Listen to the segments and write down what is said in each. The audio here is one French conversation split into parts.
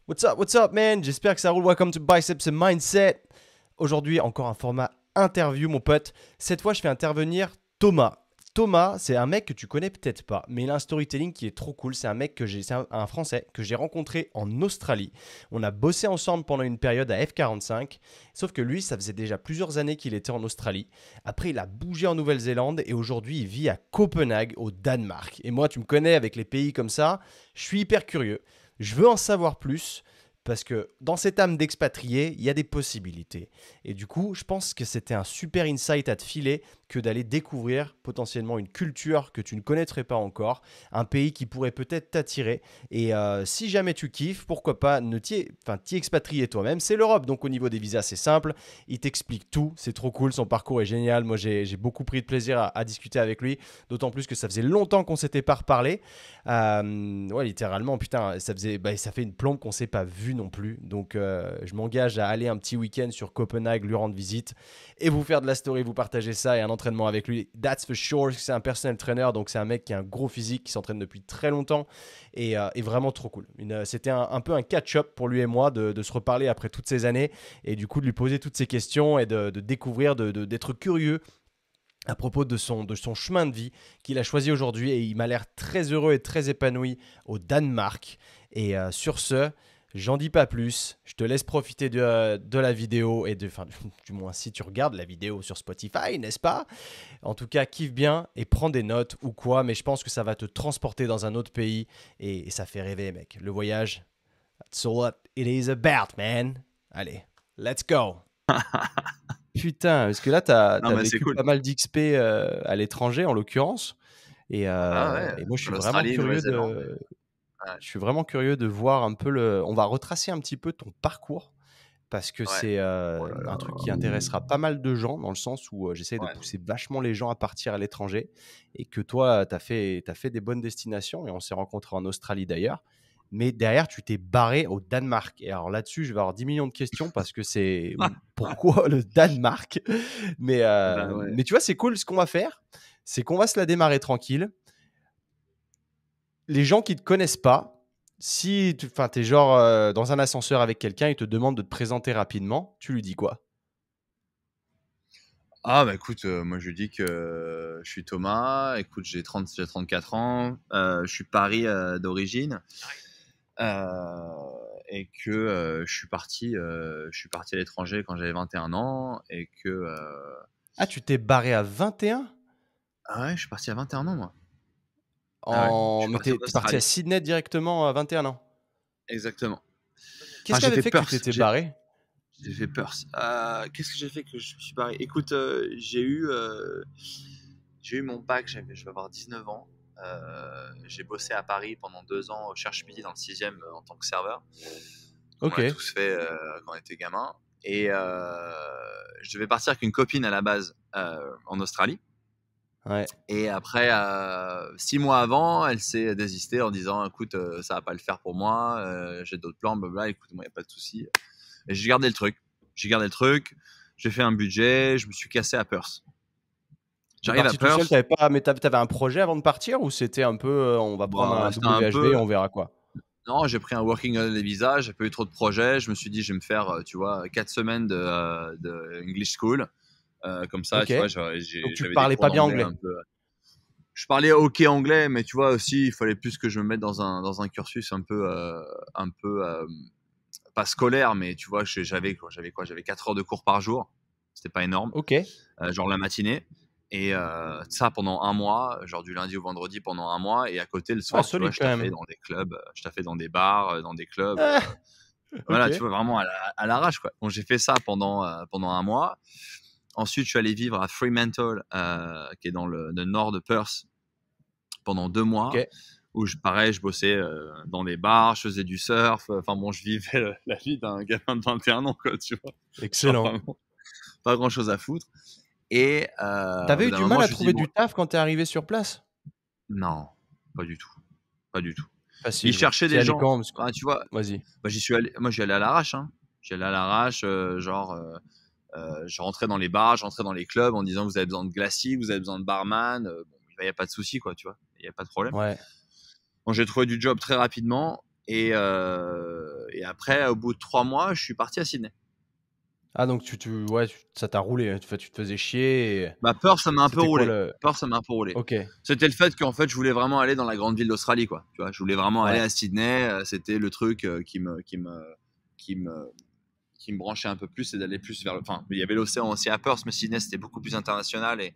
What's up, man? J'espère que ça roule. Welcome to Biceps and Mindset. Aujourd'hui, encore un format interview, mon pote. Cette fois, je fais intervenir Thomas. Thomas, c'est un mec que tu connais peut-être pas, mais il a un storytelling qui est trop cool. C'est un mec c'est un Français que j'ai rencontré en Australie. On a bossé ensemble pendant une période à F45. Sauf que lui, ça faisait déjà plusieurs années qu'il était en Australie. Après, il a bougé en Nouvelle-Zélande et aujourd'hui, il vit à Copenhague, au Danemark. Et moi, tu me connais avec les pays comme ça, je suis hyper curieux. Je veux en savoir plus parce que dans cette âme d'expatrié, il y a des possibilités. Et du coup, je pense que c'était un super insight à te filer que d'aller découvrir potentiellement une culture que tu ne connaîtrais pas encore, un pays qui pourrait peut-être t'attirer. Et si jamais tu kiffes, pourquoi pas t'y expatrier toi-même. C'est l'Europe, donc au niveau des visas, c'est simple. Il t'explique tout, c'est trop cool, son parcours est génial. Moi, j'ai beaucoup pris de plaisir à discuter avec lui, d'autant plus que ça faisait longtemps qu'on s'était pas reparlé. Ouais, littéralement, putain, ça fait une plombe qu'on s'est pas vu non plus. Donc, je m'engage à aller un petit week-end sur Copenhague, lui rendre visite et vous faire de la story, vous partager ça et un entraînement avec lui. That's for sure. C'est un personal trainer, donc c'est un mec qui a un gros physique, qui s'entraîne depuis très longtemps et vraiment trop cool. C'était un peu un catch-up pour lui et moi de se reparler après toutes ces années et du coup de lui poser toutes ces questions et de découvrir, d'être curieux à propos de son chemin de vie qu'il a choisi aujourd'hui et il m'a l'air très heureux et très épanoui au Danemark. Et sur ce, j'en dis pas plus, je te laisse profiter de la vidéo et du moins si tu regardes la vidéo sur Spotify, n'est-ce pas? En tout cas, kiffe bien et prends des notes ou quoi, mais je pense que ça va te transporter dans un autre pays et ça fait rêver, mec. Le voyage, that's all what it is about, man. Allez, let's go! Putain, parce que là, t'as Non, mais c'est vécu cool. pas mal d'XP à l'étranger, en l'occurrence. Ah ouais, Et moi, l'Australie, Nouvelle-Zélande. Ouais, je suis vraiment curieux de voir un peu le. On va retracer un petit peu ton parcours parce que ouais. c'est Oh là un là. truc qui intéressera pas mal de gens dans le sens où j'essaie de Ouais. pousser vachement les gens à partir à l'étranger et que toi, t'as fait des bonnes destinations et on s'est rencontrés en Australie d'ailleurs. Mais derrière, tu t'es barré au Danemark. Et alors là-dessus, je vais avoir 10 millions de questions parce que c'est pourquoi le Danemark? Bah ouais. Mais tu vois, c'est cool. Ce qu'on va faire, c'est qu'on va se la démarrer tranquille. Les gens qui ne te connaissent pas, si tu es genre dans un ascenseur avec quelqu'un, il te demande de te présenter rapidement, tu lui dis quoi? Ah bah écoute, moi je lui dis que je suis Thomas, écoute j'ai 34 ans, je suis Paris d'origine, et que je suis parti à l'étranger quand j'avais 21 ans et que Ah, tu t'es barré à 21? ah ouais, je suis parti à 21 ans moi. Ah ouais, je suis Mais parti en t'es parti à Australie. Sydney directement à 21 ans. Exactement. Qu'est-ce Enfin, qui j'ai avait fait fait que tu Perth. t'étais barré? J'ai fait Perth. Qu'est-ce que j'ai fait que je me suis barré? Écoute, j'ai eu mon bac, je vais avoir 19 ans. J'ai bossé à Paris pendant 2 ans au Cherche Midi dans le 6e en tant que serveur, comme on Ok. l'a tous fait quand on était gamin. Et je devais partir avec une copine à la base en Australie. Ouais. Et après, 6 mois avant, elle s'est désistée en disant écoute, ça va pas le faire pour moi, j'ai d'autres plans, blablabla, écoute, moi, il n'y a pas de souci. Et j'ai gardé le truc. J'ai fait un budget, je me suis cassé à Perth. T'es J'arrive à parti tout seul, Perth. t'avais un projet avant de partir ou c'était un peu on va prendre Bah, un c'était un WHV et peu. on verra quoi? Non, j'ai pris un working holiday visa, j'ai pas eu trop de projets. Je me suis dit, je vais me faire, tu vois, 4 semaines de English School. Comme ça, Ok. tu vois, Donc tu j'avais des parlais cours pas bien d'anglais un anglais. peu. Je parlais ok anglais, mais tu vois aussi, il fallait plus que je me mette dans un cursus un peu pas scolaire, mais tu vois, j'avais 4 heures de cours par jour. C'était pas énorme. Ok. Genre la matinée. Et ça pendant un mois, genre du lundi au vendredi pendant un mois. Et à côté, le Ah, soir, tu vois, solide je quand taffais même. dans des clubs, je taffais dans des bars, dans des clubs. Ah, Voilà, tu ok. vois, vraiment à l'arrache, quoi. Donc j'ai fait ça pendant un mois. Ensuite, je suis allé vivre à Fremantle, qui est dans le nord de Perth, pendant 2 mois. Ok. Où pareil, je bossais dans des bars, je faisais du surf. Enfin bon, je vivais la vie d'un gamin de 21 ans, quoi, tu vois. Genre Excellent. vraiment, pas grand chose à foutre. Et au T'avais bout eu d'un du mal moment, à je me dis, trouver bon, du taf quand t'es arrivé sur place? non, pas du tout. Pas du tout. Ils Facilement. cherchaient T'y des allais gens. quand? Bah, tu vois, Vas-y. bah, j'y suis allé, moi, j'y allais à l'arrache. Hein. J'y allais à l'arrache, je rentrais dans les bars, je rentrais dans les clubs en disant vous avez besoin de glacis, vous avez besoin de barman. Bon, il n'y a pas de souci, quoi, tu vois. Il n'y a pas de problème. Ouais. Bon, j'ai trouvé du job très rapidement. Et après, au bout de 3 mois, je suis parti à Sydney. Ah, donc ouais, ça t'a roulé. Tu te faisais chier. Bah, Perth, ça m'a un peu C'était quoi roulé. le. Perth, ça m'a un peu roulé. Ok. C'était le fait qu'en fait, je voulais vraiment aller dans la grande ville d'Australie, quoi. Tu vois, je voulais vraiment aller Ouais. à Sydney. C'était le truc qui me, qui me branchait un peu plus, c'est d'aller plus vers le. Enfin, il y avait l'océan aussi à Perth, mais Sydney, c'était beaucoup plus international et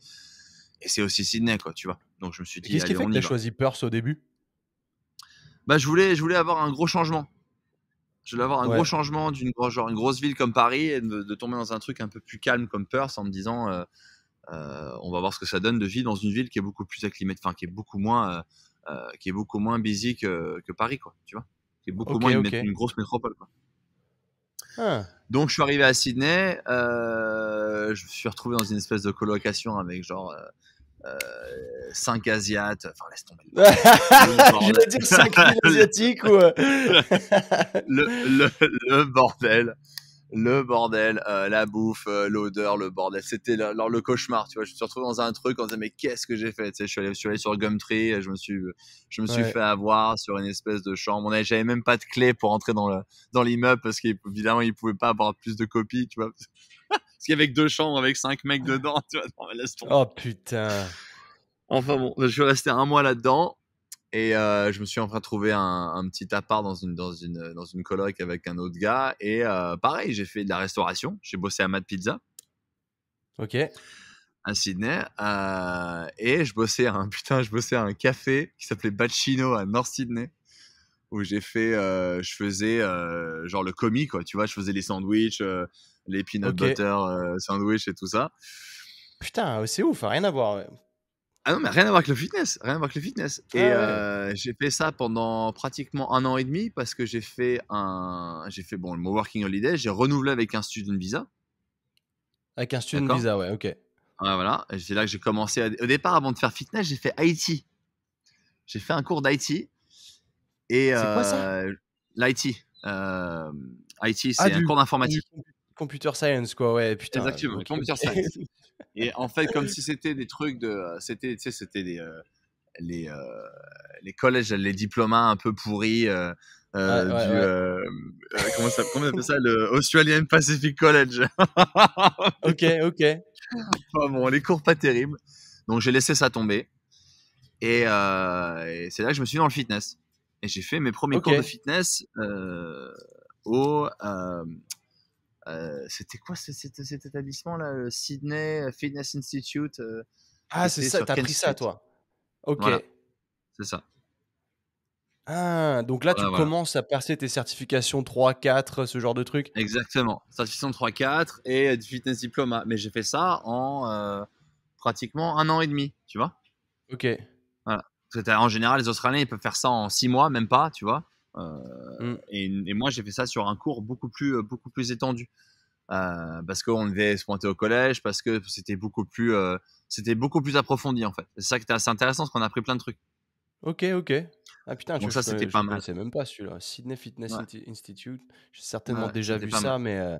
c'est aussi Sydney, quoi, tu vois. Donc, je me suis Et dit, qu'est-ce qui allez, fait on que y t'as va. choisi Perth au début? Bah, je voulais avoir un gros changement. Je voulais avoir un gros Ouais. changement genre une grosse ville comme Paris et de tomber dans un truc un peu plus calme comme Perth en me disant, on va voir ce que ça donne de vivre dans une ville qui est beaucoup plus acclimatée, enfin qui est beaucoup moins busy que Paris, quoi, tu vois, qui est beaucoup Ok, moins ok. une grosse métropole, quoi. Ah. Donc je suis arrivé à Sydney, je me suis retrouvé dans une espèce de colocation avec genre 5 Asiates, enfin laisse tomber le Je bordel, vais dire 5000 asiatiques ou. le bordel. Le bordel, la bouffe, l'odeur, le bordel, c'était le cauchemar, tu vois. Je me suis retrouvé dans un truc, on se disait mais qu'est-ce que j'ai fait, tu sais, je suis allé sur Gumtree, je me suis Ouais. fait avoir sur une espèce de chambre. J'avais même pas de clé pour entrer dans l'immeuble parce qu'évidemment ils pouvaient pas avoir plus de copies, tu vois. Parce qu'il y avait que 2 chambres avec 5 mecs dedans, tu vois. Non, mais laisse tomber. Oh putain. Enfin bon, je suis resté un mois là-dedans. Et je me suis enfin trouvé un petit appart dans une coloc avec un autre gars. Et pareil, j'ai fait de la restauration. J'ai bossé à Mad Pizza Ok. à Sydney. Et je bossais à un café qui s'appelait Bacchino à North Sydney. Où je faisais genre le commis, quoi. Tu vois, je faisais les sandwichs, les peanut Ok. butter sandwich et tout ça. Putain, c'est ouf, rien à voir. Ouais. Ah non, mais rien à voir avec le fitness, rien à voir avec le fitness. Et Ah ouais. j'ai fait ça pendant pratiquement 1 an et demi parce que j'ai fait bon, le working holiday, j'ai renouvelé avec un student visa, Avec un student d'accord? visa, ouais, ok. Ouais, voilà, et c'est là que j'ai commencé au départ, avant de faire fitness, j'ai fait IT. J'ai fait un cours d'IT et C'est quoi ça? l'IT, IT, Ah, c'est un cours du d'informatique. computer science, quoi, ouais, putain. Exactement, Ok, computer ok. science. Et en fait, comme si c'était des trucs tu sais, c'était les, euh, les collèges, les diplômes un peu pourris Ouais, ouais, du ouais. comment on appelle ça, le Australian Pacific College. Ok, ok. Enfin bon, les cours pas terribles. Donc j'ai laissé ça tomber et c'est là que je me suis mis dans le fitness. Et j'ai fait mes premiers Ok. cours de fitness au c'était quoi cet établissement là, le Sydney Fitness Institute qui Ah, c'est était ça, sur t'as Kent pris ça, Street. toi. Ok. Voilà, c'est ça. Ah, donc là, tu Voilà, voilà. commences à passer tes certifications 3, 4, ce genre de trucs. Exactement. Certification 3-4 et du fitness diploma. Mais j'ai fait ça en pratiquement 1 an et demi, tu vois. Ok. Voilà. Parce que en général, les Australiens, ils peuvent faire ça en 6 mois, même pas, tu vois. Hmm. Et moi, j'ai fait ça sur un cours beaucoup plus étendu. Parce qu'on devait se pointer au collège, parce que c'était beaucoup plus approfondi, en fait. C'est ça qui était assez intéressant, parce qu'on a appris plein de trucs. Ok, ok. Ah putain, Donc ça, c'était je pas mal. connaissais même pas celui-là. Sydney Fitness Ouais, Institute. J'ai certainement ouais, déjà c'était vu pas mal. ça, mais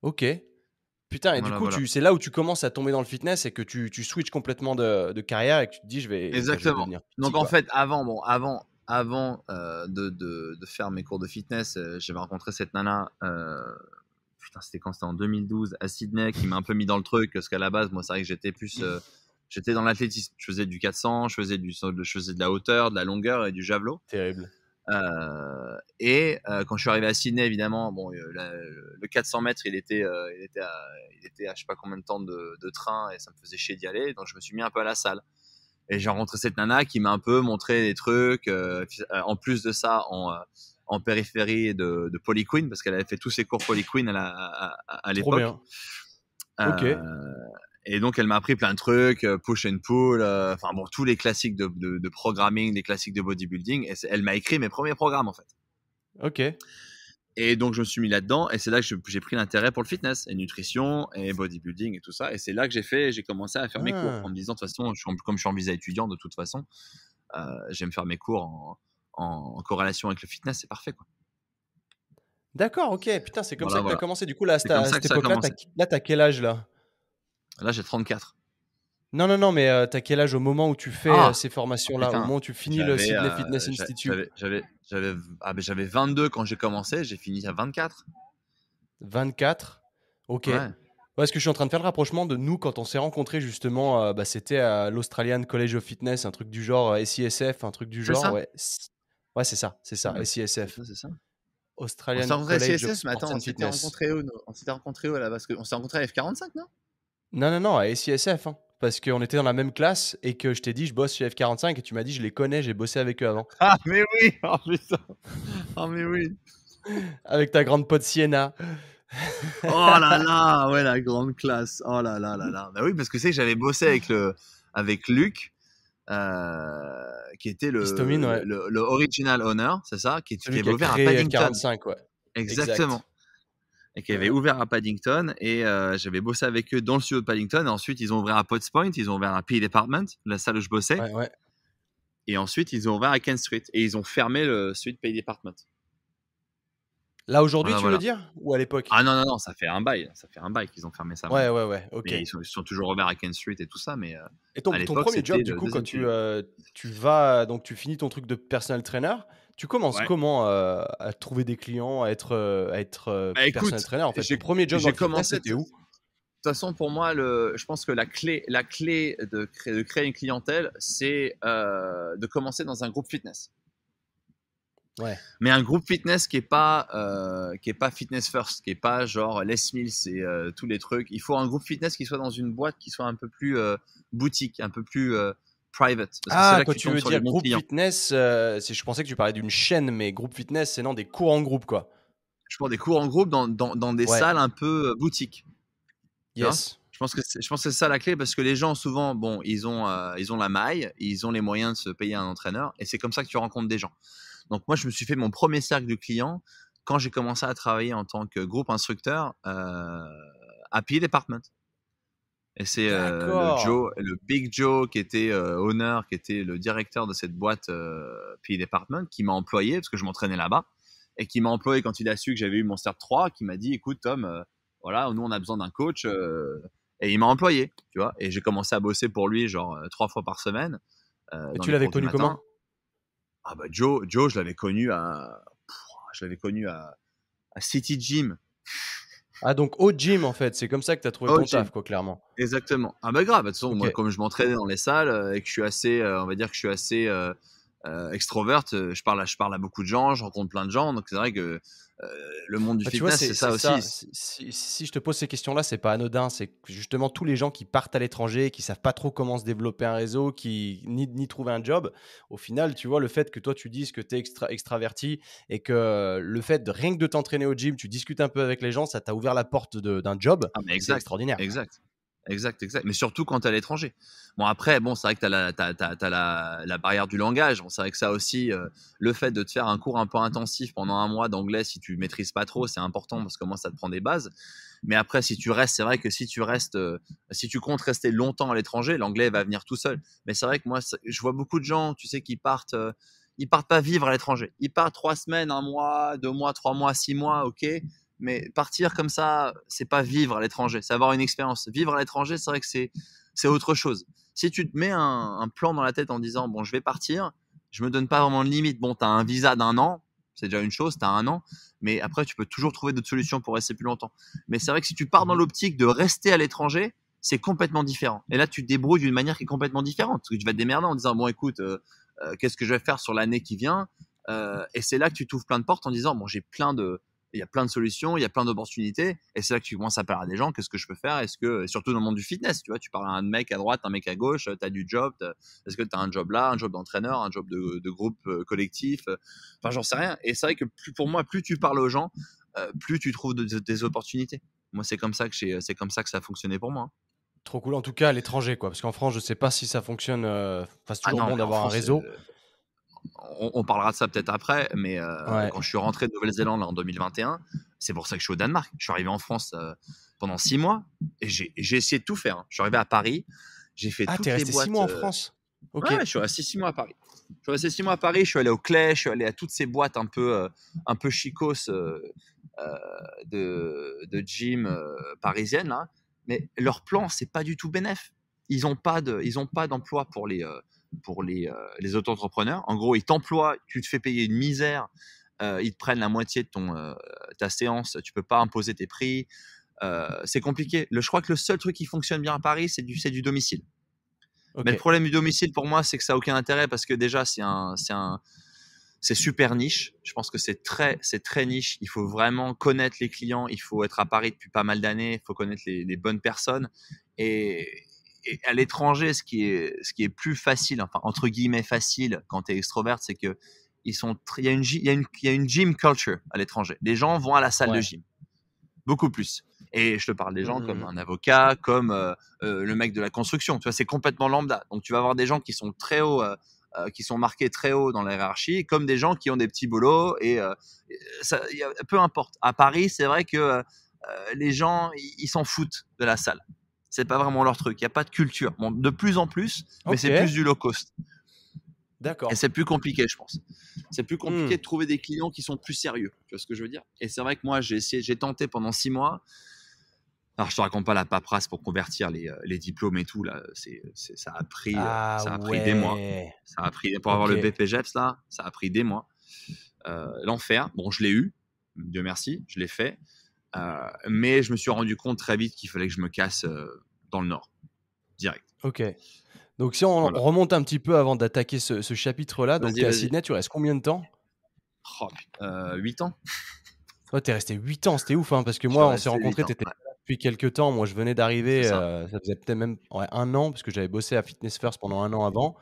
ok. Putain, et du Voilà, coup, voilà. c'est là où tu commences à tomber dans le fitness et que tu switches complètement de carrière et que tu te dis, je vais Exactement. devenir petit, Donc en quoi. fait, avant de faire mes cours de fitness, j'avais rencontré cette nana. Putain, c'était quand? C'était en 2012 à Sydney qui m'a un peu mis dans le truc parce qu'à la base, moi, c'est vrai que j'étais dans l'athlétisme. Je faisais du 400, je faisais de la hauteur, de la longueur et du javelot. Terrible. Quand je suis arrivé à Sydney, évidemment, bon, le 400 mètres, il était à je sais pas combien de temps de train et ça me faisait chier d'y aller. Donc je me suis mis un peu à la salle. Et j'ai rencontré cette nana qui m'a un peu montré des trucs. En plus de ça, en périphérie de Poly Queen, parce qu'elle avait fait tous ses cours Poly Queen à Trop l'époque. bien. Ok. Euh, et donc, elle m'a appris plein de trucs, push and pull, enfin bon, tous les classiques de programming, les classiques de bodybuilding. Et elle m'a écrit mes premiers programmes, en fait. Ok. Et donc, je me suis mis là-dedans. Et c'est là que j'ai pris l'intérêt pour le fitness, et nutrition, et bodybuilding, et tout ça. Et c'est là que j'ai commencé à faire mes cours, en Ah. me disant, de toute façon, comme je suis en visa étudiant, de toute façon, j'aime faire mes cours en corrélation avec le fitness, c'est parfait, quoi. D'accord, ok. Putain, c'est comme ça Voilà, que t'as voilà. commencé. Du coup, là, C'est comme à ça cette que ça a époque-là, commencé. t'as quel âge, là? Là, j'ai 34. Non, non, non, mais t'as quel âge au moment où tu fais Ah, ces oh formations-là, au putain, moment où tu finis le j'avais, Sydney Fitness Institute? j'avais 22 quand j'ai commencé, j'ai fini à 24. 24. Ok. Ouais, Ouais, parce que je suis en train de faire le rapprochement de nous quand on s'est rencontrés justement. Bah, c'était à l'Australian College of Fitness, un truc du genre SISF, un truc du c'est genre. ça. Ouais, ouais, c'est ça, Ouais, c'est SISF. ça, c'est ça. On s'est Australian rencontrés à College of CSS, mais Sports attends, and Fitness. on s'était rencontrés où là? Parce qu'on s'est rencontrés à F45, non? Non, non, non, à SISF, hein, parce qu'on était dans la même classe et que je t'ai dit je bosse chez F45 et tu m'as dit je les connais, j'ai bossé avec eux avant. Ah, mais oui! Oh putain! Oh, mais oui! Avec ta grande pote Sienna. Oh là là! Ouais, la grande classe. Oh là là là là. Bah oui, parce que c'est que j'avais bossé avec Luc, qui était Histomine, ouais. le original owner, c'est ça? Qui Celui qui avait a ouvert à créé Paddington. F45, ouais. Exactement. Exact. Et qui avait ouvert à Paddington. Et j'avais bossé avec eux dans le studio de Paddington. Et ensuite, ils ont ouvert à Potts Point. Ils ont ouvert à PE Department, la salle où je bossais. Ouais, ouais. Et ensuite, ils ont ouvert à Kent Street. Et ils ont fermé celui de PE Department. Là aujourd'hui, Voilà, tu veux voilà. dire? Ou à l'époque? Ah non, non, non, ça fait un bail. Ça fait un bail qu'ils ont fermé ça Ouais, maintenant. ouais, ouais, ok. Mais ils sont toujours ouverts à Kent Street et tout ça. Mais Et à ton l'époque, premier c'était job, du le coup, quand deuxième studio. tu vas, donc tu finis ton truc de personal trainer, tu commences Ouais. comment à trouver des clients, à être Bah personal écoute, trainer en fait? Ton premier job dans j'ai le fitness, commencé. c'était où? De toute façon, pour moi, je pense que la clé de créer une clientèle, c'est de commencer dans un groupe fitness. Ouais. Mais un groupe fitness qui est pas fitness first, qui est pas genre Les Mills et tous les trucs. Il faut un groupe fitness qui soit dans une boîte qui soit un peu plus boutique, un peu plus private, parce que c'est Ah, là que quand tu tu tombes veux sur les dire bons groupe clients. fitness, je pensais que tu parlais d'une chaîne, mais groupe fitness, c'est non des cours en groupe, quoi. Je prends des cours en groupe dans des Ouais. salles un peu boutiques, tu vois. Yes. Je pense que c'est ça la clé, parce que les gens souvent, bon, ils ont la maille, ils ont les moyens de se payer un entraîneur, et c'est comme ça que tu rencontres des gens. Donc moi, je me suis fait mon premier cercle de clients quand j'ai commencé à travailler en tant que groupe instructeur à PE Department. Et c'est D'accord. le Big Joe, qui était owner, qui était le directeur de cette boîte PE Department, qui m'a employé parce que je m'entraînais là-bas, et qui m'a employé quand il a su que j'avais eu mon Start 3, qui m'a dit écoute Tom, voilà, nous on a besoin d'un coach, et il m'a employé, tu vois. Et j'ai commencé à bosser pour lui genre 3 fois par semaine Et dans tu les l'avais cours du connu matin. comment? Ah bah Joe, je l'avais connu à City Gym. Ah donc au gym en fait, c'est comme ça que tu as trouvé Au ton gym, taf quoi, clairement? exactement. Ah bah grave, de toute façon, moi, OK. comme je m'entraînais dans les salles et que je suis assez, on va dire que je suis assez extroverte, je parle à beaucoup de gens, je rencontre plein de gens, donc c'est vrai que euh, le monde du Bah, tu vois, fitness, c'est c'est ça ça. aussi. Si je te pose ces questions-là, c'est pas anodin. C'est que justement tous les gens qui partent à l'étranger, qui savent pas trop comment se développer un réseau, ni trouver un job, au final, tu vois, le fait que toi tu dises que tu es extraverti et que le fait de rien que de t'entraîner au gym, tu discutes un peu avec les gens, ça t'a ouvert la porte d'un job, Ah mais c'est exact, extraordinaire. exact. Exact, exact. Mais surtout quand tu es à l'étranger. Bon après, bon, c'est vrai que t'as la barrière du langage. Bon, c'est vrai que ça aussi, le fait de te faire un cours un peu intensif pendant un mois d'anglais, si tu maîtrises pas trop, c'est important parce que moi, ça te prend des bases. Mais après, si tu restes, c'est vrai que si tu comptes rester longtemps à l'étranger, l'anglais va venir tout seul. Mais c'est vrai que moi, je vois beaucoup de gens, tu sais, ils partent pas vivre à l'étranger. Ils partent 3 semaines, un mois, 2 mois, 3 mois, 6 mois, ok. Mais partir comme ça, c'est pas vivre à l'étranger, c'est avoir une expérience. Vivre à l'étranger, c'est vrai que c'est autre chose. Si tu te mets un plan dans la tête en disant bon, je vais partir, je me donne pas vraiment de limite. Bon, tu as un visa d'un an, c'est déjà une chose, tu as un an, mais après tu peux toujours trouver d'autres solutions pour rester plus longtemps. Mais c'est vrai que si tu pars dans Mmh. l'optique de rester à l'étranger, c'est complètement différent. Et là, tu te débrouilles d'une manière qui est complètement différente. Parce que tu vas te démerder en disant bon, écoute, qu'est-ce que je vais faire sur l'année qui vient. Et c'est là que tu t'ouvres plein de portes en disant bon, il y a plein de solutions, il y a plein d'opportunités, et c'est là que tu commences à parler à des gens, qu'est-ce que je peux faire, est-ce que, et surtout dans le monde du fitness, tu vois, tu parles à un mec à droite, un mec à gauche, tu as du job, est-ce que tu as un job là, un job d'entraîneur, un job de groupe collectif, enfin j'en sais rien, et c'est vrai que pour moi, plus tu parles aux gens, plus tu trouves des opportunités. Moi, c'est comme ça que ça a fonctionné pour moi, hein. Trop cool. En tout cas à l'étranger quoi, parce qu'en France, je sais pas si ça fonctionne, enfin, c'est Ah toujours non, bon mais en d'avoir un France, réseau. on parlera de ça peut-être après, mais Ouais. quand je suis rentré de Nouvelle-Zélande là, en 2021, c'est pour ça que je suis au Danemark. Je suis arrivé en France pendant 6 mois et j'ai essayé de tout faire, hein. Je suis arrivé à Paris, j'ai fait Ah, tu es toutes les resté 6 boîtes. mois en France? Ouais, OK. ouais, je suis resté 6 mois à Paris. Je suis resté 6 mois à Paris, je suis allé au Clay, je suis allé à toutes ces boîtes un peu chicos de gym parisiennes, là. Mais leur plan, c'est pas du tout bénéf. ils ont pas d'emploi pour les auto-entrepreneurs. En gros, ils t'emploient, tu te fais payer une misère, ils te prennent la moitié de ta séance, tu peux pas imposer tes prix. C'est compliqué. Je crois que le seul truc qui fonctionne bien à Paris, c'est du domicile. Mais le Ok. problème du domicile pour moi, c'est que ça n'a aucun intérêt parce que déjà, c'est super niche. Je pense que c'est très niche. Il faut vraiment connaître les clients. Il faut être à Paris depuis pas mal d'années. Il faut connaître les bonnes personnes. Et, et à l'étranger, ce qui est plus facile, enfin, entre guillemets facile quand tu es extrovert, c'est que il y a une gym culture à l'étranger. Les gens vont à la salle de Ouais. gym. Beaucoup plus. Et je te parle des gens comme Mhm. un avocat, comme le mec de la construction. Tu vois, c'est complètement lambda. Donc, tu vas avoir des gens qui sont très hauts, qui sont marqués très haut dans la hiérarchie, comme des gens qui ont des petits boulots. Et peu importe. À Paris, c'est vrai que les gens, ils s'en foutent de la salle. C'est pas vraiment leur truc. Il n'y a pas de culture. Bon, de plus en plus, mais Ok. c'est plus du low cost. Et D'accord. c'est plus compliqué, je pense. C'est plus Hmm. compliqué de trouver des clients qui sont plus sérieux. Tu vois ce que je veux dire? Et c'est vrai que moi, j'ai tenté pendant 6 mois. Alors, je te raconte pas la paperasse pour convertir les diplômes et tout, là. Ah Ça a pris des mois. ouais. Pour avoir Ok. le BPGEPS, là, ça a pris des mois. L'enfer. Bon, je l'ai eu. Dieu merci, je l'ai fait. Mais je me suis rendu compte très vite qu'il fallait que je me casse dans le Nord. Direct. Ok. Donc si on Voilà. remonte un petit peu avant d'attaquer ce chapitre-là, donc Vas-y, tu es à vas-y. Sydney, tu restes combien de temps? Oh, 8 ans. Toi, tu es resté 8 ans, c'était ouf, hein, parce que Je suis moi, on s'est resté 8 rencontrés, ans. tu étais Ouais, là depuis quelques temps. Moi, je venais c'est d'arriver, ça. ça faisait peut-être même ouais, 1 an, parce que j'avais bossé à Fitness First pendant 1 an avant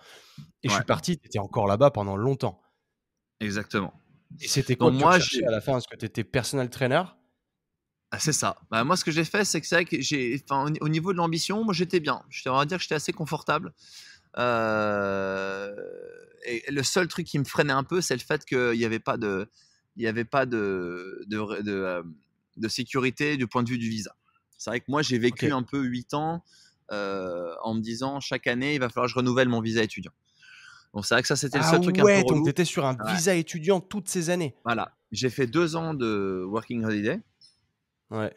et je Ouais, suis parti, tu étais encore là-bas pendant longtemps. exactement. Et c'était quoi Donc, que tu moi, recherchais à la fin? Est-ce que tu étais personal trainer? c'est ça. Bah, moi, ce que j'ai fait, c'est que c'est vrai que au niveau de l'ambition, moi, j'étais bien. On va dire que j'étais assez confortable. Euh, et le seul truc qui me freinait un peu, c'est le fait qu'il n'y avait pas de sécurité du point de vue du visa. C'est vrai que moi, j'ai vécu OK. un peu 8 ans en me disant chaque année, il va falloir que je renouvelle mon visa étudiant. Donc, c'est vrai que ça, c'était le Ah seul truc un peu ouais, donc tu relou. étais sur un Ouais. visa étudiant toutes ces années? Voilà. J'ai fait 2 ans de working holiday Ouais.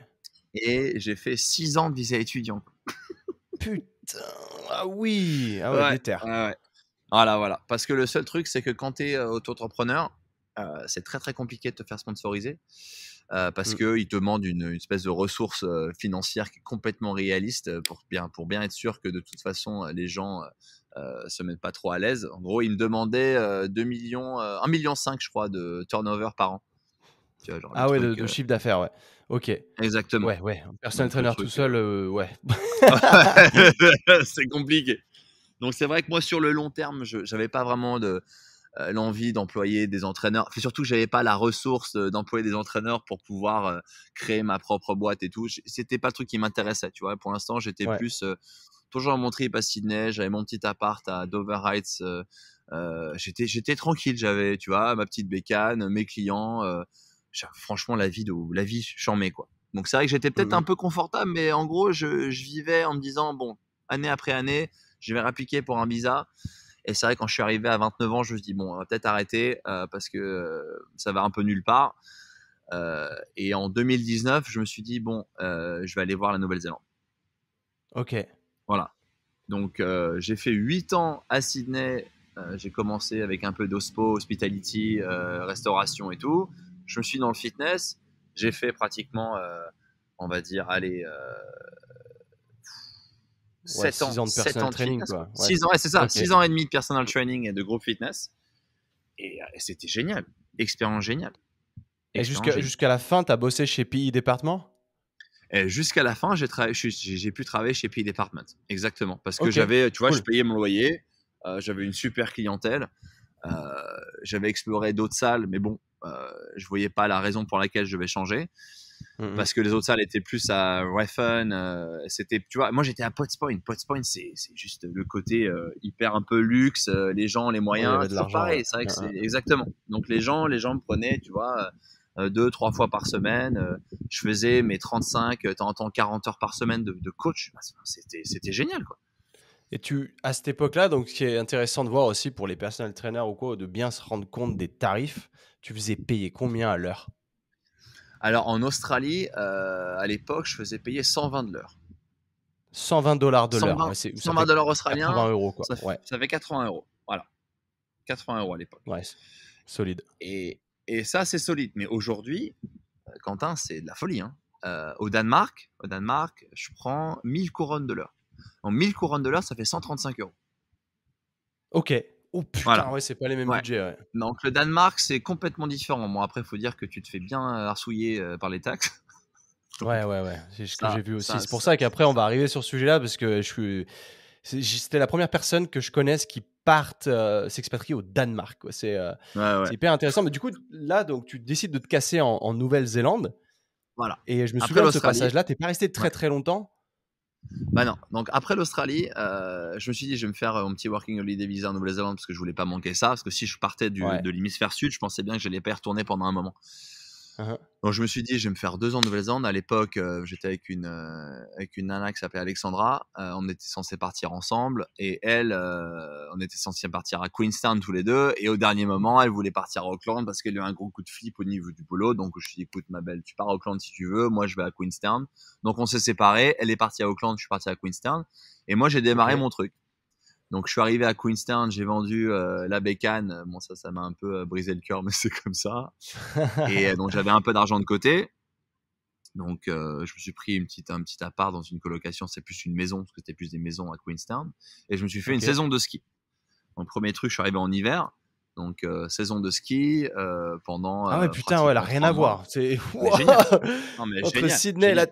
et j'ai fait 6 ans de visa étudiant. Putain! Ah oui! Ah ouais, Ouais, déter. ouais, ouais. Voilà. Parce que le seul truc, c'est que quand tu es auto-entrepreneur, c'est très très compliqué de te faire sponsoriser parce Mmh. qu'ils te demandent une espèce de ressource financière qui est complètement réaliste pour bien être sûr que de toute façon les gens se mettent pas trop à l'aise. En gros, ils me demandaient 2 millions, 1,5 million, je crois, de turnover par an. Tu vois, genre le Ah ouais, truc. de chiffre d'affaires, ouais. OK. Exactement. Ouais, ouais, un personal Donc le trainer tout truc. seul, ouais. C'est compliqué. Donc c'est vrai que moi, sur le long terme, je n'avais pas vraiment l'envie d'employer des entraîneurs. Puis surtout, j'avais pas la ressource d'employer des entraîneurs pour pouvoir créer ma propre boîte et tout. C'était pas le truc qui m'intéressait, tu vois. Pour l'instant, j'étais Ouais. plus toujours à mon trip à Sydney. J'avais mon petit appart à Dover Heights. J'étais tranquille. J'avais, tu vois, ma petite bécane, mes clients. Franchement, la vie, j'en mets quoi. Donc c'est vrai que j'étais Mmh peut-être un mh. peu confortable, mais en gros, je vivais en me disant bon, année après année, je vais réappliquer pour un visa. Et c'est vrai, quand je suis arrivé à 29 ans, je me suis dit, bon, on va peut-être arrêter parce que ça va un peu nulle part. Et en 2019, je me suis dit, bon, je vais aller voir la Nouvelle-Zélande. OK. Voilà. Donc, j'ai fait 8 ans à Sydney. J'ai commencé avec un peu d'hospo, hospitality, restauration et tout. Je me suis dans le fitness. J'ai fait pratiquement, on va dire, allez, Ouais, 7 6 ans, ans de 7 personal ans de training, fitness, quoi. quoi. Ouais. 6 ans, ouais, c'est ça, OK. 6 ans et demi de personal training et de groupe fitness. Et c'était génial. Expérience géniale. Et Expérience géniale. jusqu'à la fin, tu as bossé chez PI Département? Et jusqu'à la fin, j'ai pu travailler chez PE Department. Exactement. Parce que OK, j'avais, tu vois, je cool. payais mon loyer, j'avais une super clientèle, euh, j'avais exploré d'autres salles, mais bon, je voyais pas la raison pour laquelle je vais changer. Mmh mh. Parce que les autres salles étaient plus à Refun. C'était, tu vois, moi j'étais à Potts Point. Potts Point, c'est juste le côté hyper un peu luxe, les gens, les Ouais, il y moyens. avait de Toujours l'argent, ouais. pareil, c'est vrai que Hein, c'est hein. exactement. Donc les gens me prenaient, tu vois, 2, 3 fois par semaine. Je faisais mes 35, de temps en temps 40 heures par semaine de coach. C'était génial, quoi. Et à cette époque-là, donc ce qui est intéressant de voir aussi pour les personal trainers ou quoi, de bien se rendre compte des tarifs, tu faisais payer combien à l'heure? Alors en Australie, à l'époque, je faisais payer 120 de l'heure. $120 de l'heure. 120, Ouais, ça 120 fait dollars 80 australiens, euros, quoi. Ouais, ça fait 80 euros. Voilà, 80 euros à l'époque. ouais, solide. Et ça, c'est solide. Mais aujourd'hui, Quentin, c'est de la folie. Hein. Au Danemark, je prends 1000 couronnes de l'heure. Donc 1000 couronnes de l'heure, ça fait 135 euros. Ok. Oh Voilà. putain, ouais, c'est pas les mêmes Ouais. budgets. Ouais, Donc le Danemark, c'est complètement différent. Bon, après, il faut dire que tu te fais bien harcouiller par les taxes. ouais, Donc, ouais, ouais. C'est ce que ça, j'ai vu aussi. ça, C'est pour ça, ça qu'après, on va ça. arriver sur ce sujet-là parce que c'était la première personne que je connaisse qui parte s'expatrier au Danemark, quoi. Ouais, ouais. C'est hyper intéressant. Mais du coup, là, donc, tu décides de te casser en Nouvelle-Zélande. Voilà. Et je me Après souviens de ce l'Australie. passage-là. T'es pas resté Ouais. très très longtemps. Bah non. Donc après l'Australie, je me suis dit, je vais me faire mon petit working holiday visa en Nouvelle-Zélande parce que je voulais pas manquer ça. Parce que si je partais Ouais. de l'hémisphère sud, je pensais bien que j'allais pas y retourner pendant un moment. Uh-huh. Donc je me suis dit, je vais me faire 2 ans de Nouvelle-Zélande. À l'époque, j'étais avec une nana qui s'appelait Alexandra. On était censés partir ensemble. Et elle, on était censés partir à Queenstown tous les deux. Et au dernier moment, elle voulait partir à Auckland parce qu'elle a eu un gros coup de flip au niveau du boulot. Donc je me suis dit, écoute ma belle, tu pars à Auckland si tu veux. Moi, je vais à Queenstown. Donc on s'est séparés. Elle est partie à Auckland, je suis parti à Queenstown. Et moi, j'ai démarré Ok. mon truc. Donc je suis arrivé à Queenstown, j'ai vendu la bécane. Bon, ça m'a un peu brisé le cœur, mais c'est comme ça. Et donc j'avais un peu d'argent de côté. Donc, je me suis pris un petit appart dans une colocation. C'est plus une maison, parce que c'était plus des maisons à Queenstown. Et je me suis fait une Ok. saison de ski. Donc, premier truc, je suis arrivé en hiver. Donc, saison de ski pendant Ah ouais, putain, ouais, elle a pratiquement rien 3 à mois. voir. C'est Mais génial. Wouah. Non, mais Entre génial. Sydney et Génial.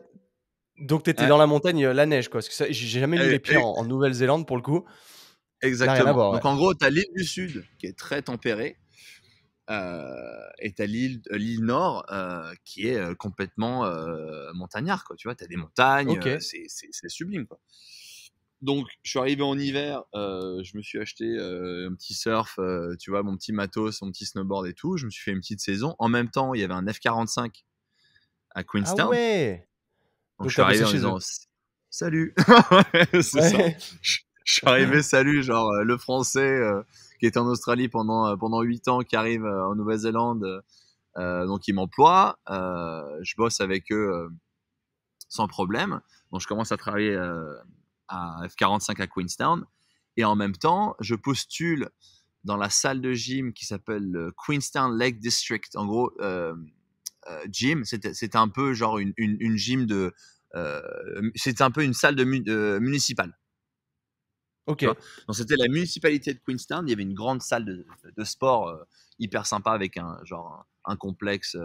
donc t'étais Ouais. dans la montagne, la neige, quoi. Parce que ça, j'ai jamais mis Et- les pieds et- en Nouvelle-Zélande pour le coup. Ça n'a rien à exactement. voir, ouais. Donc, en gros, tu as l'île du Sud qui est très tempérée. Et tu as l'île Nord qui est complètement montagnard, quoi. Tu vois, tu as des montagnes. Ok. C'est sublime, quoi. Donc, je suis arrivé en hiver, je me suis acheté un petit surf, tu vois, mon petit matos, mon petit snowboard et tout. Je me suis fait une petite saison. En même temps, il y avait un F-45 à Ah Queenstown. ouais. Donc, Donc je suis t'as bossé arrivé en chez eux. disant salut. Ouais, c'est ça. Ouais. Je suis arrivé, salut, genre le français qui était en Australie pendant 8 ans, qui arrive en Nouvelle-Zélande. Donc, ils m'emploient. Je bosse avec eux sans problème. Donc, je commence à travailler à F-45 à Queenstown. Et en même temps, je postule dans la salle de gym qui s'appelle le Queenstown Lake District. En gros, gym, c'était un peu genre une gym de. C'était un peu une salle municipale. Ok. Tu vois. Donc, c'était la municipalité de Queenstown. Il y avait une grande salle de sport hyper sympa avec un complexe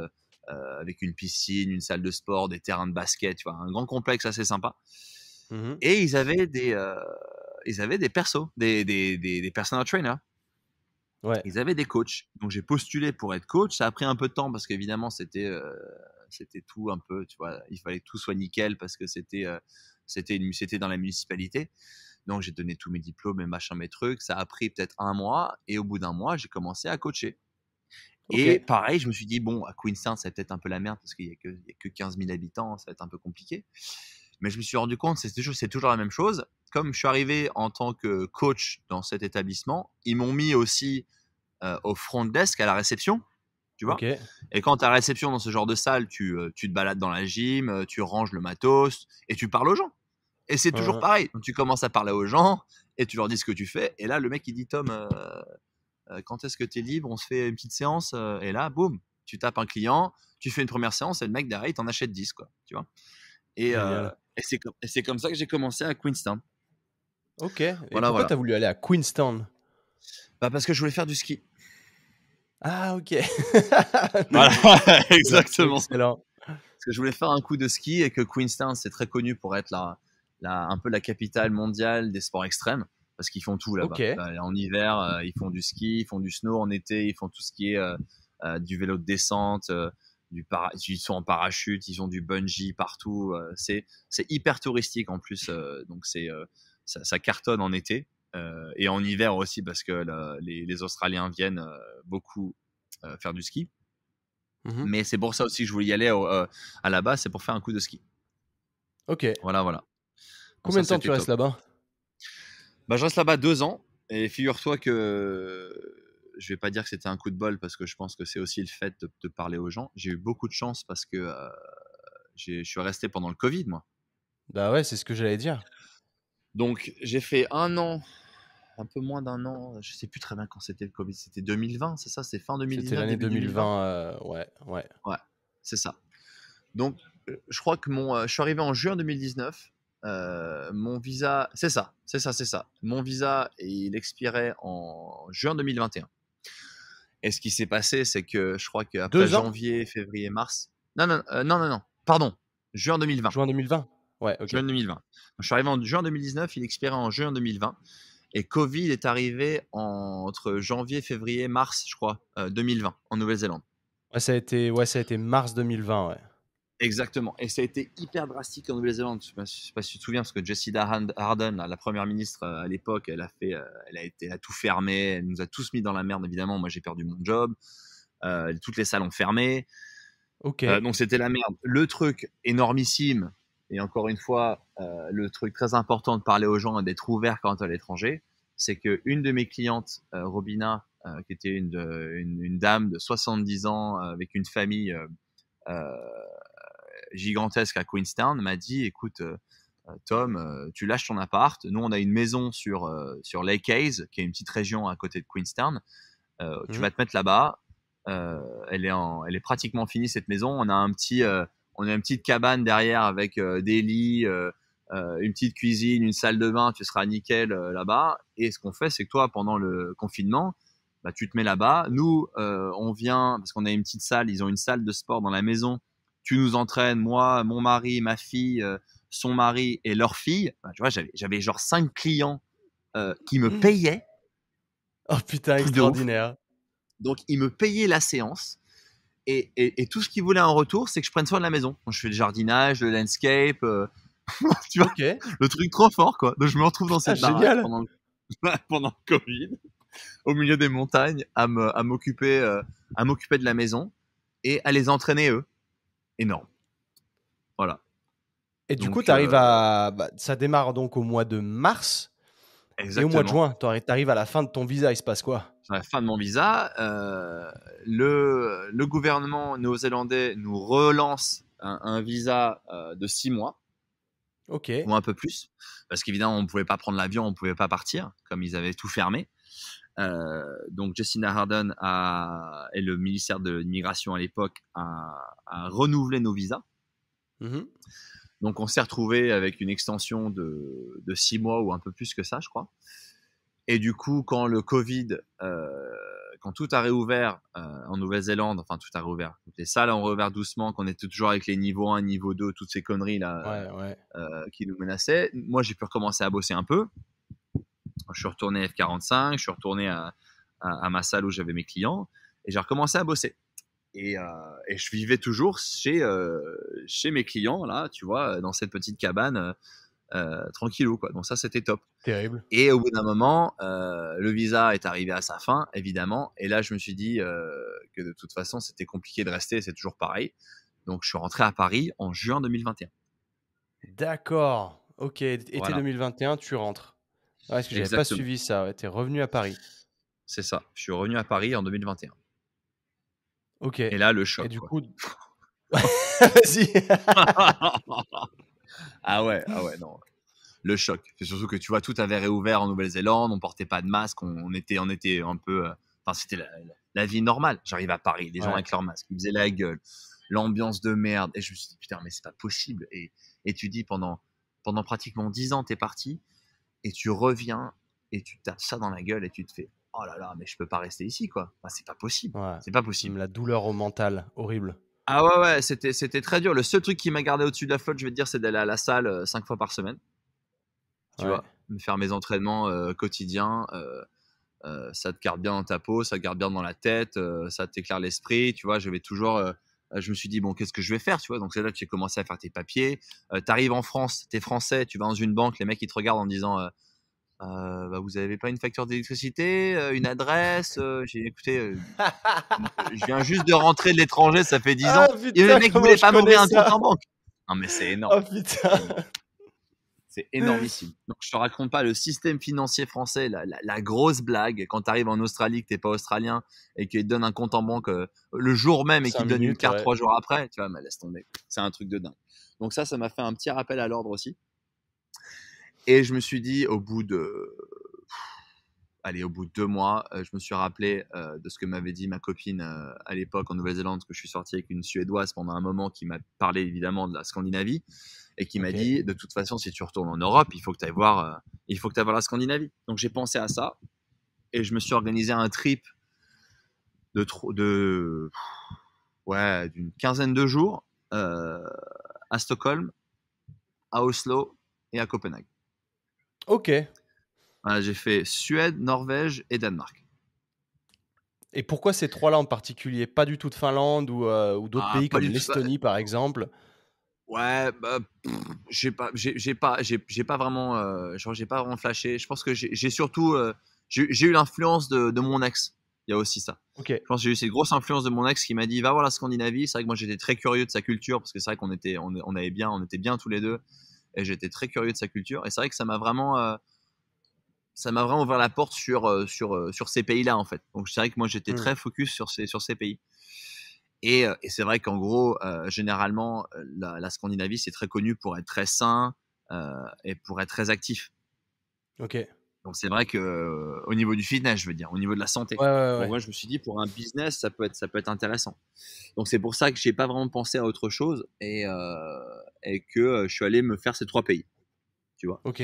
avec une piscine, une salle de sport, des terrains de basket, tu vois, un grand complexe assez sympa. Mhm. Et ils avaient des persos, des personal trainers. Ouais. Ils avaient des coachs. Donc j'ai postulé pour être coach. Ça a pris un peu de temps parce qu'évidemment c'était tout un peu, tu vois, il fallait que tout soit nickel parce que c'était dans la municipalité. Donc j'ai donné tous mes diplômes, mes machins, mes trucs. Ça a pris peut-être un mois et au bout d'un mois, j'ai commencé à coacher. Ok. Et pareil, je me suis dit, bon, à Queenstown, c'est peut-être un peu la merde parce qu'il y a que 15 000 habitants, ça va être un peu compliqué. Mais je me suis rendu compte, c'est toujours la même chose. Comme je suis arrivé en tant que coach dans cet établissement, ils m'ont mis aussi au front desk, à la réception, tu vois. Ok. Et quand tu as réception dans ce genre de salle, tu te balades dans la gym, tu ranges le matos et tu parles aux gens. Et c'est toujours Hein, pareil. Donc tu commences à parler aux gens et tu leur dis ce que tu fais. Et là, le mec, il dit, Tom, quand est-ce que tu es libre? On se fait une petite séance. Et là, boum, tu tapes un client, tu fais une première séance et le mec derrière, il t'en achète 10, quoi. Tu vois. Et, génial. c'est comme ça que j'ai commencé à Queenstown. Ok. Et Voilà, pourquoi voilà. t'as voulu aller à Queenstown? Bah, parce que je voulais faire du ski. Ah ok. Voilà, Excellent. exactement. Excellent. Parce que je voulais faire un coup de ski et que Queenstown, c'est très connu pour être un peu la capitale mondiale des sports extrêmes. Parce qu'ils font tout Ok. là-bas. En hiver, ils font du ski, ils font du snow. En été, ils font tout ce qui est du vélo de descente, ils sont en parachute, ils ont du bungee partout. C'est hyper touristique en plus. Donc ça cartonne en été. Et en hiver aussi parce que les Australiens viennent beaucoup faire du ski. Mhm. Mais c'est pour ça aussi que je voulais y aller à la base, c'est pour faire un coup de ski. Ok. Voilà, voilà. Donc Combien ça, de temps tu c'était restes top. là-bas? Bah, je reste là-bas 2 ans. Et figure-toi que je vais pas dire que c'était un coup de bol parce que je pense que c'est aussi le fait de parler aux gens. J'ai eu beaucoup de chance parce que je suis resté pendant le Covid, moi. Bah ouais, c'est ce que j'allais dire. Donc, j'ai fait un an, un peu moins d'un an, je sais plus très bien quand c'était le Covid, c'était 2020, c'est ça? C'est fin C'était 2019, l'année début 2020? 2020, ouais, ouais. Ouais, c'est ça. Donc, je crois que je suis arrivé en juin 2019. Mon visa, c'est ça. Mon visa, il expirait en juin 2021. Et ce qui s'est passé, c'est que je crois qu'après 2 ans? janvier, février, mars. Non, non, non, non, non. Pardon. Juin 2020. Juin 2020? Ouais, OK. Juin 2020. Donc, je suis arrivé en juin 2019, il expirait en juin 2020. Et Covid est arrivé entre janvier, février, mars, je crois, 2020, en Nouvelle-Zélande. Ouais, ça a été mars 2020, ouais. Exactement. Et ça a été hyper drastique en Nouvelle-Zélande. Je ne sais pas si tu te souviens, parce que Jacinda Ardern, la première ministre à l'époque, elle a tout fermé. Elle nous a tous mis dans la merde, évidemment. Moi, j'ai perdu mon job. Toutes les salles ont fermé. OK. Donc, c'était la merde. Le truc énormissime, et encore une fois, le truc très important de parler aux gens et d'être ouvert quand tu es à l'étranger, c'est qu'une de mes clientes, Robina, qui était une dame de 70 ans avec une famille gigantesque à Queenstown, m'a dit écoute, Tom, tu lâches ton appart. Nous, on a une maison sur Lake Hayes, qui est une petite région à côté de Queenstown. Tu Mmh. vas te mettre là-bas. Elle est pratiquement finie, cette maison. On a une petite cabane derrière avec des lits, une petite cuisine, une salle de bain. Tu seras nickel là-bas. Et ce qu'on fait, c'est que toi, pendant le confinement, bah, tu te mets là-bas. Nous, on vient, parce qu'on a une petite salle, ils ont une salle de sport dans la maison. Tu nous entraînes, moi, mon mari, ma fille, son mari et leur fille. Bah, tu vois, j'avais genre 5 clients qui me payaient. Oh putain, Truc de ouf. extraordinaire. Donc, ils me payaient la séance. Et tout ce qu'ils voulaient en retour, c'est que je prenne soin de la maison. Donc, je fais le jardinage, le landscape, tu vois, OK. le truc trop fort, quoi. Donc, je me retrouve dans Ah cette baraque génial! pendant le Covid, au milieu des montagnes, à m'occuper de la maison et à les entraîner, eux. Énorme. Voilà. Et du coup, Donc, tu arrives ça démarre donc au mois de mars et au mois de exactement. juin, tu arrives à la fin de ton visa, il se passe quoi? À la fin de mon visa, le gouvernement néo-zélandais nous relance un visa de 6 mois OK. ou un peu plus, parce qu'évidemment, on ne pouvait pas prendre l'avion, on ne pouvait pas partir, comme ils avaient tout fermé. Donc, Jacinda Ardern et le ministère de l'immigration à l'époque a renouvelé nos visas. Mmh. Donc, on s'est retrouvé avec une extension de 6 mois ou un peu plus que ça, je crois. Et du coup, quand le Covid, quand tout a réouvert en Nouvelle-Zélande, enfin tout a réouvert, toutes les salles ont réouvert doucement, qu'on était toujours avec les niveaux 1, niveau 2, toutes ces conneries là Ouais, ouais. qui nous menaçaient. Moi, j'ai pu recommencer à bosser un peu. Je suis retourné F45, je suis retourné à ma salle où j'avais mes clients et j'ai recommencé à bosser. Et je vivais toujours chez mes clients, là, tu vois, dans cette petite cabane, tranquillou, quoi. Donc ça, c'était top. Terrible. Et au bout d'un moment, le visa est arrivé à sa fin, évidemment. Et là, je me suis dit que de toute façon, c'était compliqué de rester, c'est toujours pareil. Donc, je suis rentré à Paris en juin 2021. D'accord. OK, été Voilà, 2021, tu rentres. Ouais, parce que j'avais pas exactement. suivi ça, ouais, tu es revenu à Paris. C'est ça. Je suis revenu à Paris en 2021. OK Et là, le et choc, du quoi. coup vas-y. Ah ouais, non. Le choc. C'est surtout que tu vois, tout avait réouvert en Nouvelle-Zélande, on portait pas de masque, on était un peu. Enfin, c'était la vie normale. J'arrive à Paris, les gens Ouais. avec leurs masques, ils faisaient la gueule, l'ambiance de merde. Et je me suis dit, putain, mais c'est pas possible. Et tu dis, pendant pratiquement 10 ans, t'es parti, et tu reviens, et tu tapes ça dans la gueule, et tu te fais, oh là là, mais je peux pas rester ici, quoi. Enfin, c'est pas possible. Ouais. C'est pas possible. La douleur au mental, horrible. Ah ouais, ouais, c'était très dur. Le seul truc qui m'a gardé au-dessus de la flotte, je vais te dire, c'est d'aller à la salle 5 fois par semaine. Tu Ouais. vois, me faire mes entraînements quotidiens, ça te garde bien dans ta peau, ça te garde bien dans la tête, ça t'éclaire l'esprit, tu vois. Je me suis dit, bon, qu'est-ce que je vais faire, tu vois. Donc c'est là que j'ai commencé à faire tes papiers. Tu arrives en France, t'es français, tu vas dans une banque, les mecs ils te regardent en disant, bah, vous avez pas une facture d'électricité, une adresse. J'ai écouté, je viens juste de rentrer de l'étranger, ça fait 10 ans. Ah Et le putain, mec comment voulait je pas connais m'ouvrir un compte ça? en banque. Non mais c'est énorme, Oh c'est putain. énorme. C'est énormissime. Donc, je te raconte pas le système financier français, la grosse blague quand tu arrives en Australie, que t'es pas australien et qu'ils te donnent un compte en banque le jour même et 5 qu'ils te donnent une minutes, carte ouais. 3 jours après, tu vois, mais laisse tomber. C'est un truc de dingue. Donc ça m'a fait un petit rappel à l'ordre aussi. Et je me suis dit, au bout de 2 mois, je me suis rappelé de ce que m'avait dit ma copine à l'époque en Nouvelle-Zélande, parce que je suis sorti avec une Suédoise pendant un moment qui m'a parlé évidemment de la Scandinavie et qui m'a Ok. dit, de toute façon, si tu retournes en Europe, il faut que tu ailles voir, la Scandinavie. Donc j'ai pensé à ça et je me suis organisé un trip d'une quinzaine de jours à Stockholm, à Oslo et à Copenhague. Ok. Voilà, j'ai fait Suède, Norvège et Danemark. Et pourquoi ces trois-là en particulier? Pas du tout de Finlande ou d'autres Ah, pays pas comme du tout. l'Estonie, par exemple? Ouais, bah, j'ai pas vraiment, genre, j'ai pas vraiment flashé. Je pense que j'ai surtout, j'ai eu l'influence de mon ex. Il y a aussi ça. Ok. Je pense que j'ai eu cette grosse influence de mon ex qui m'a dit, va voir la Scandinavie. C'est vrai que moi, j'étais très curieux de sa culture parce que c'est vrai qu'on était, on était bien tous les deux et j'étais très curieux de sa culture. Et c'est vrai que ça m'a vraiment ouvert la porte sur ces pays-là, en fait. Donc, c'est vrai que moi, j'étais Hmm. très focus sur ces pays. Et c'est vrai qu'en gros, généralement, la Scandinavie, c'est très connu pour être très sain et pour être très actif. Ok. Ouais, Donc, c'est vrai que au niveau du fitness, je veux dire, au niveau de la santé. ouais, ouais. Donc, Ouais. moi, je me suis dit, pour un business, ça peut être intéressant. Donc, c'est pour ça que j'ai pas vraiment pensé à autre chose et que je suis allé me faire ces 3 pays, tu vois. Ok.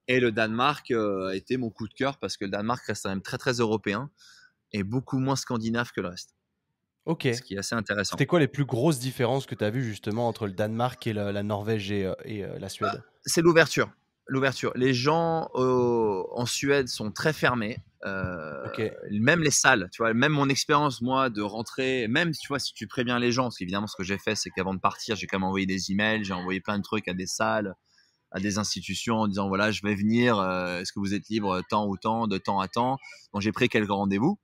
Et le Danemark a été mon coup de cœur parce que le Danemark reste quand même très, très européen et beaucoup moins scandinave que le reste, Ok. ce qui est assez intéressant. C'était quoi les plus grosses différences que tu as vues justement entre le Danemark et la Norvège et la Bah, Suède? c'est l'ouverture. L'ouverture. Les gens en Suède sont très fermés. Ok. Même les salles, tu vois, même mon expérience, moi, de rentrer, même tu vois, si tu préviens les gens, parce qu'évidemment, ce que j'ai fait, c'est qu'avant de partir, j'ai quand même envoyé des emails, j'ai envoyé plein de trucs à des salles, à des institutions en disant voilà, je vais venir, est-ce que vous êtes libre tant ou tant, de temps à temps. Donc j'ai pris quelques rendez-vous.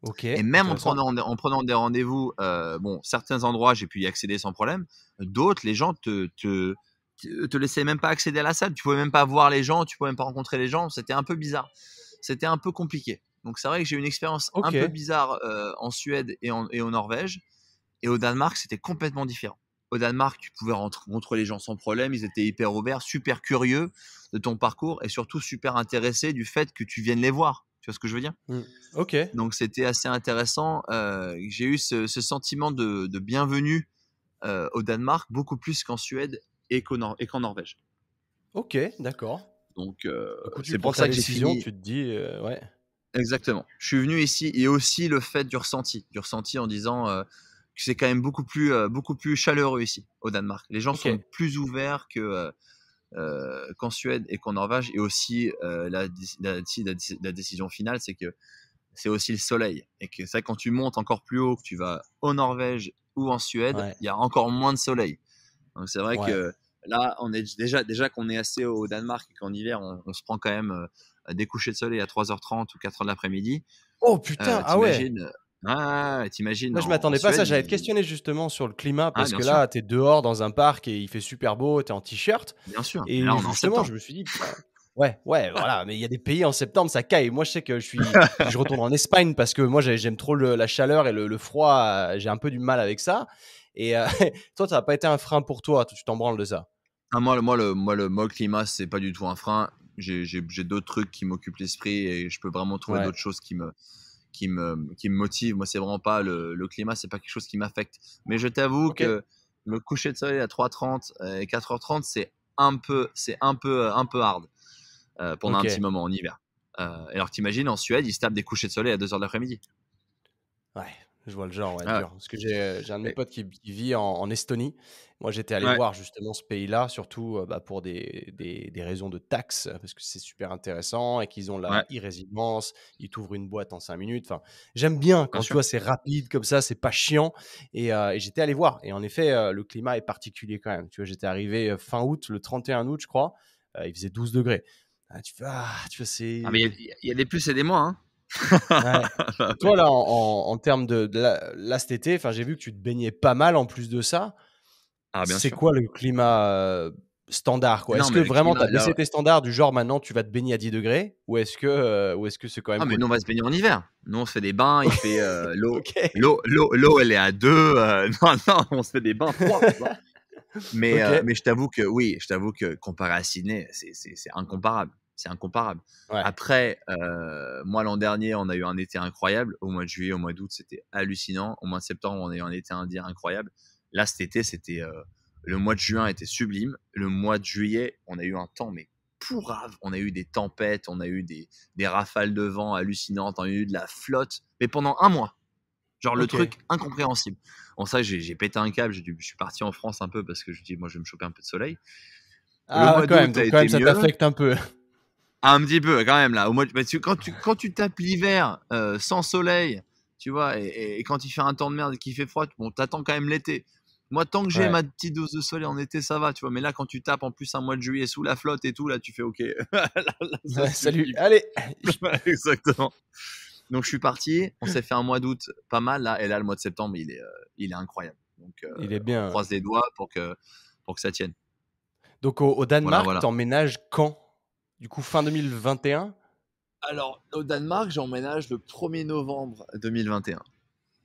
Ok. Et même Intéressant. en prenant des rendez-vous, bon, certains endroits, j'ai pu y accéder sans problème. D'autres, les gens te laissaient même pas accéder à la salle. Tu pouvais même pas voir les gens, tu pouvais même pas rencontrer les gens. C'était un peu bizarre. C'était un peu compliqué. Donc c'est vrai que j'ai eu une expérience un Ok. peu bizarre en Suède et en Norvège. Et au Danemark, c'était complètement différent. Au Danemark, tu pouvais rencontrer les gens sans problème. Ils étaient hyper ouverts, super curieux de ton parcours et surtout super intéressés du fait que tu viennes les voir. Tu vois ce que je veux dire? Hmm. Ok. Donc c'était assez intéressant. J'ai eu ce sentiment de bienvenue au Danemark beaucoup plus qu'en Suède et qu'en Norvège. Ok. D'accord. Donc Du coup, tu c'est prends pour ta ça que j'ai décision, fini tu te dis, ouais. exactement. Je suis venu ici et aussi le fait du ressenti en disant que c'est quand même beaucoup plus chaleureux ici au Danemark. Les gens Ok. sont plus ouverts qu'en Suède et qu'en Norvège. Et aussi la décision finale, c'est que c'est aussi le soleil. Et que ça, quand tu montes encore plus haut, que tu vas en Norvège ou en Suède, Ouais. il y a encore moins de soleil. Donc c'est vrai Ouais. que là, on est déjà qu'on est assez au Danemark et qu'en hiver, on se prend quand même des couchers de soleil à 3h30 ou 4h de l'après-midi. Oh putain. Ah ouais. T'imagines, t'imagines Là, je en m'attendais pas à ça. Suède, J'allais te questionner justement sur le climat ah, parce bien que sûr, là, tu es dehors dans un parc et il fait super beau, tu es en t-shirt. bien sûr. Mais là, Et on est en justement, je septembre. me suis dit, putain, ouais, ouais, voilà, mais il y a des pays en septembre, ça caille. Moi, je sais que si je retourne en Espagne parce que moi, j'aime trop la chaleur et le froid, j'ai un peu du mal avec ça. Et toi, ça n'a pas été un frein pour toi, tu t'en branles de ça. Ah, moi, le climat, c'est pas du tout un frein. J'ai d'autres trucs qui m'occupent l'esprit et je peux vraiment trouver Ouais, d'autres choses qui me motivent. Moi, c'est vraiment pas le climat, c'est pas quelque chose qui m'affecte. Mais je t'avoue ok, que me coucher de soleil à 3h30 et 4h30, un peu hard pendant ok. un petit moment en hiver. Alors t'imagines, en Suède, ils se tapent des couchers de soleil à 2h de l'après-midi. Ouais, je vois le genre, ouais, Ah ouais. dur. Parce que j'ai un de mes Et- potes qui vit en Estonie. Moi, j'étais allé ouais, voir justement ce pays-là, surtout bah, pour des raisons de taxes, parce que c'est super intéressant et qu'ils ont ouais, la e-résidence, ils t'ouvrent une boîte en 5 minutes. Enfin, j'aime bien bien quand tu sûr. vois, c'est rapide comme ça, c'est pas chiant. Et j'étais allé voir. Et en effet, le climat est particulier quand même. Tu vois, j'étais arrivé fin août, le 31 août, je crois. Il faisait 12 degrés. Ah, tu vois, Ah, mais c'est. il y a des plus et des moins, Ouais. hein. Et toi, là, en termes là, cet été, enfin, j'ai vu que tu te baignais pas mal en plus de ça. Ah, bien C'est sûr. quoi le climat standard, quoi? Non, Est-ce que mais le vraiment tu climat, as là, baissé tes standards du genre maintenant tu vas te baigner à 10 degrés ou est-ce que c'est quand ah, même mais nous, cool? on va se baigner en hiver. Nous, on se fait des bains, il fait OK. l'eau, elle est à 2. Non, non, on se fait des bains froids, tu vois. Ok. Mais je t'avoue que oui, je t'avoue que comparé à Sydney, c'est incomparable. C'est incomparable. Ouais. Après, moi l'an dernier, on a eu un été incroyable. Au mois de juillet, au mois d'août, c'était hallucinant. Au mois de septembre, on a eu un été indien incroyable. Là, cet été, c'était le mois de juin était sublime. Le mois de juillet, on a eu un temps mais pourrave. On a eu des tempêtes, on a eu des rafales de vent hallucinantes, on a eu de la flotte, mais pendant un mois. Genre le Ok. truc incompréhensible. Bon, ça, j'ai pété un câble. Je suis parti en France un peu parce que je dis, moi, je vais me choper un peu de soleil. Le Ah, mois quand même. d'août a Donc, quand même, été ça mieux. t'affecte un peu. Un petit peu, quand même, là. Au mois, quand tu tapes l'hiver sans soleil, tu vois, et quand il fait un temps de merde et qu'il fait froid, bon, t'attends quand même l'été. Moi, tant que j'ai Ouais. ma petite dose de soleil en été, ça va, tu vois. Mais là, quand tu tapes en plus un mois de juillet sous la flotte et tout, là, tu fais OK. Là, ça Ouais, salut. suffit. Allez. Exactement. Donc, je suis parti. On s'est fait un mois d'août pas mal, là. Et là, le mois de septembre, il est incroyable. Donc, Il est on bien. croise les doigts pour que ça tienne. Donc, au Voilà, Danemark, voilà. t'emménages quand? Du coup, fin 2021? Alors, au Danemark, j'emménage le 1er novembre 2021.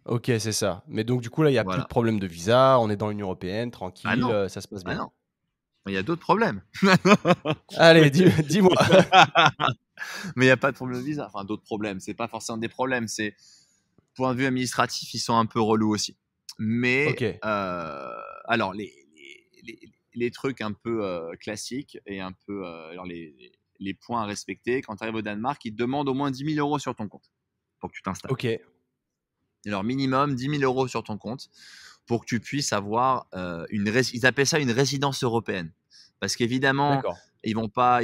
Ok, c'est ça. Mais donc, du coup, là, il n'y a plus de Voilà. problème de visa. On est dans l'Union Européenne, Ah tranquille. non, Ça se passe ah bien. non, il y a d'autres problèmes. Allez, Mais dis-moi. mais il y a pas de problème de visa. Enfin, d'autres problèmes. C'est pas forcément des problèmes. C'est point de vue administratif, ils sont un peu relous aussi. Ok. Mais alors les trucs un peu classiques et un peu alors les points à respecter quand tu arrives au Danemark, ils te demandent au moins 10 000 euros sur ton compte pour que tu t'installes. Ok. Alors minimum 10 000 euros sur ton compte pour que tu puisses avoir ils appellent ça une résidence européenne. Parce qu'évidemment, D'accord. ils vont pas,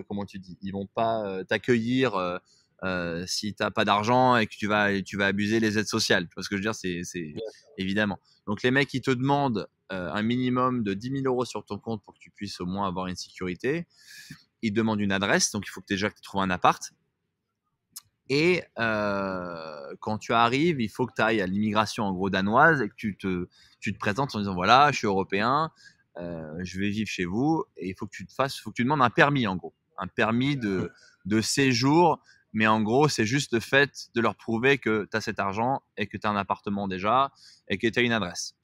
comment tu dis, ils vont pas t'accueillir si t'as pas d'argent et que tu vas abuser les aides sociales. Tu vois ce que je veux dire, c'est Bien. évidemment. Donc les mecs, ils te demandent un minimum de 10 000 euros sur ton compte pour que tu puisses au moins avoir une sécurité. Ils te demandent une adresse, donc il faut que déjà que tu trouves un appart. Et quand tu arrives, il faut que tu ailles à l'immigration en gros danoise et que tu te présentes en disant voilà, je suis européen, je vais vivre chez vous et il faut que faut que tu demandes un permis en gros, un permis de séjour. Mais en gros, c'est juste le fait de leur prouver que tu as cet argent et que tu as un appartement déjà et que tu as une adresse.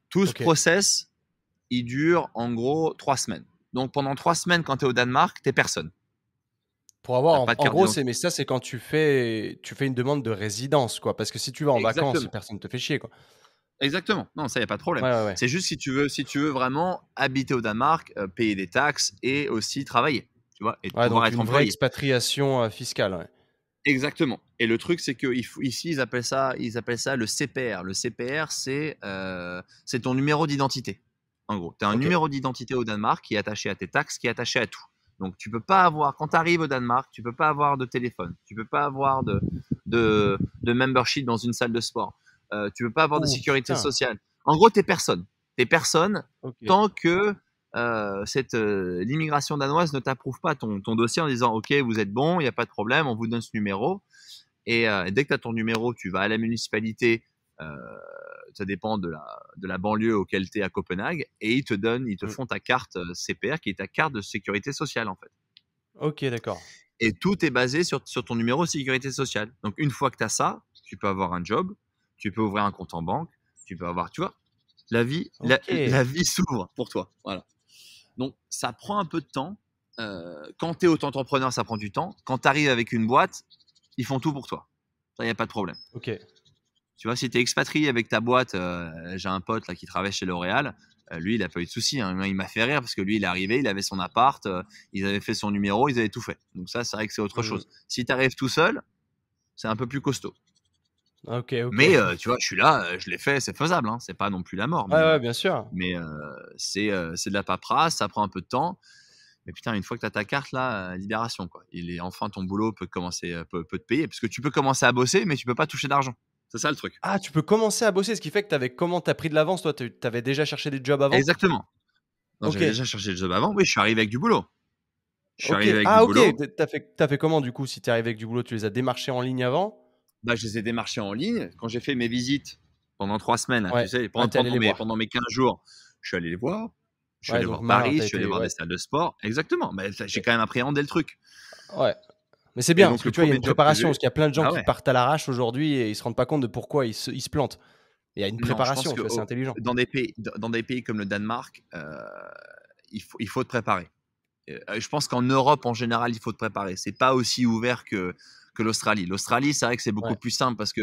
Tout ce Ok. process, il dure en gros 3 semaines. Donc pendant 3 semaines, quand tu es au Danemark, tu personne. Pour avoir, Tu pas de en carte gros, d'identité. mais ça, c'est quand tu fais une demande de résidence, quoi. Parce que si tu vas en vacances, Exactement. personne ne te fait chier, quoi. Exactement. Non, ça, il n'y a pas de problème. Ouais, ouais, ouais. C'est juste si tu veux vraiment habiter au Danemark, payer des taxes et aussi travailler, tu vois, et Ouais, pouvoir donc être une vraie employé. expatriation fiscale. Ouais. Exactement. Et le truc, c'est que ici, ils appellent ça le CPR. Le CPR, c'est ton numéro d'identité. En gros, tu as un Ok. numéro d'identité au Danemark qui est attaché à tes taxes, qui est attaché à tout. Donc, tu peux pas avoir, quand tu arrives au Danemark, tu peux pas avoir de téléphone, tu peux pas avoir de membership dans une salle de sport, tu peux pas avoir de Oh, sécurité putain. sociale. En gros, t'es personne. T'es personne Ok. tant que l'immigration danoise ne t'approuve pas ton dossier en disant ok, vous êtes bon, il n'y a pas de problème, on vous donne ce numéro. Et dès que tu as ton numéro, tu vas à la municipalité, euh, ça dépend de la banlieue auquel tu es à Copenhague, et ils te Mm. font ta carte CPR qui est ta carte de sécurité sociale en fait. Ok, d'accord. Et tout est basé sur ton numéro de sécurité sociale. Donc une fois que tu as ça, tu peux avoir un job, tu peux ouvrir un compte en banque, tu peux avoir, tu vois, Ok. la vie s'ouvre pour toi. Voilà. Donc, ça prend un peu de temps. Quand tu es auto-entrepreneur, ça prend du temps. Quand tu arrives avec une boîte, ils font tout pour toi. Ça, il n'y a pas de problème. Ok. Tu vois, si tu es expatrié avec ta boîte, j'ai un pote là qui travaille chez L'Oréal. Lui, il n'a pas eu de souci. Hein. Il m'a fait rire parce que lui, il est arrivé, il avait son appart, ils avaient fait son numéro, ils avaient tout fait. Donc, ça, c'est vrai que c'est autre Mm. chose. Si tu arrives tout seul, c'est un peu plus costaud. Ok, ok. Mais tu vois, je suis là, je l'ai fait, c'est faisable. Hein. C'est pas non plus la mort. Ouais, ouais, bien sûr. Mais c'est de la paperasse, ça prend un peu de temps. Mais putain, une fois que tu as ta carte, là, libération, quoi. Il est enfin ton boulot peut te payer. Parce que tu peux commencer à bosser, mais tu peux pas toucher d'argent. C'est ça le truc. Ah, tu peux commencer à bosser, ce qui fait que comment t'as pris de l'avance, toi, t'avais déjà cherché des jobs avant? Exactement. Non, Ok, j'avais déjà cherché le job avant. Oui, je suis arrivé avec du boulot. Je suis ok. arrivé avec du Ah, ok. boulot. T'as fait comment, du coup, si t'es arrivé avec du boulot, tu les as démarchés en ligne avant? Bah, je les ai démarchés en ligne. Quand j'ai fait mes visites pendant 3 semaines, là, tu Ouais. sais, Ah, t'es allé les voir. pendant mes 15 jours, je suis allé les voir. Je suis Ouais, allé donc voir malin, Paris, t'as je suis allé été. voir des Ouais. salles de sport. Exactement. Bah, j'ai Ok. quand même appréhendé le truc. Ouais. Mais c'est Et bien, parce donc, que le tu vois, il y a premier une job que préparation, j'ai. parce qu'il y a plein de gens Ah qui ouais. partent à l'arrache aujourd'hui et ils se rendent pas compte de pourquoi ils se plantent. Il y a une Non, je pense préparation, que tu vois, c'est intelligent. dans des pays comme le Danemark, il faut te préparer. Je pense qu'en Europe, en général, il faut te préparer. C'est pas aussi ouvert que l'Australie. L'Australie, c'est vrai que c'est beaucoup Ouais. plus simple parce que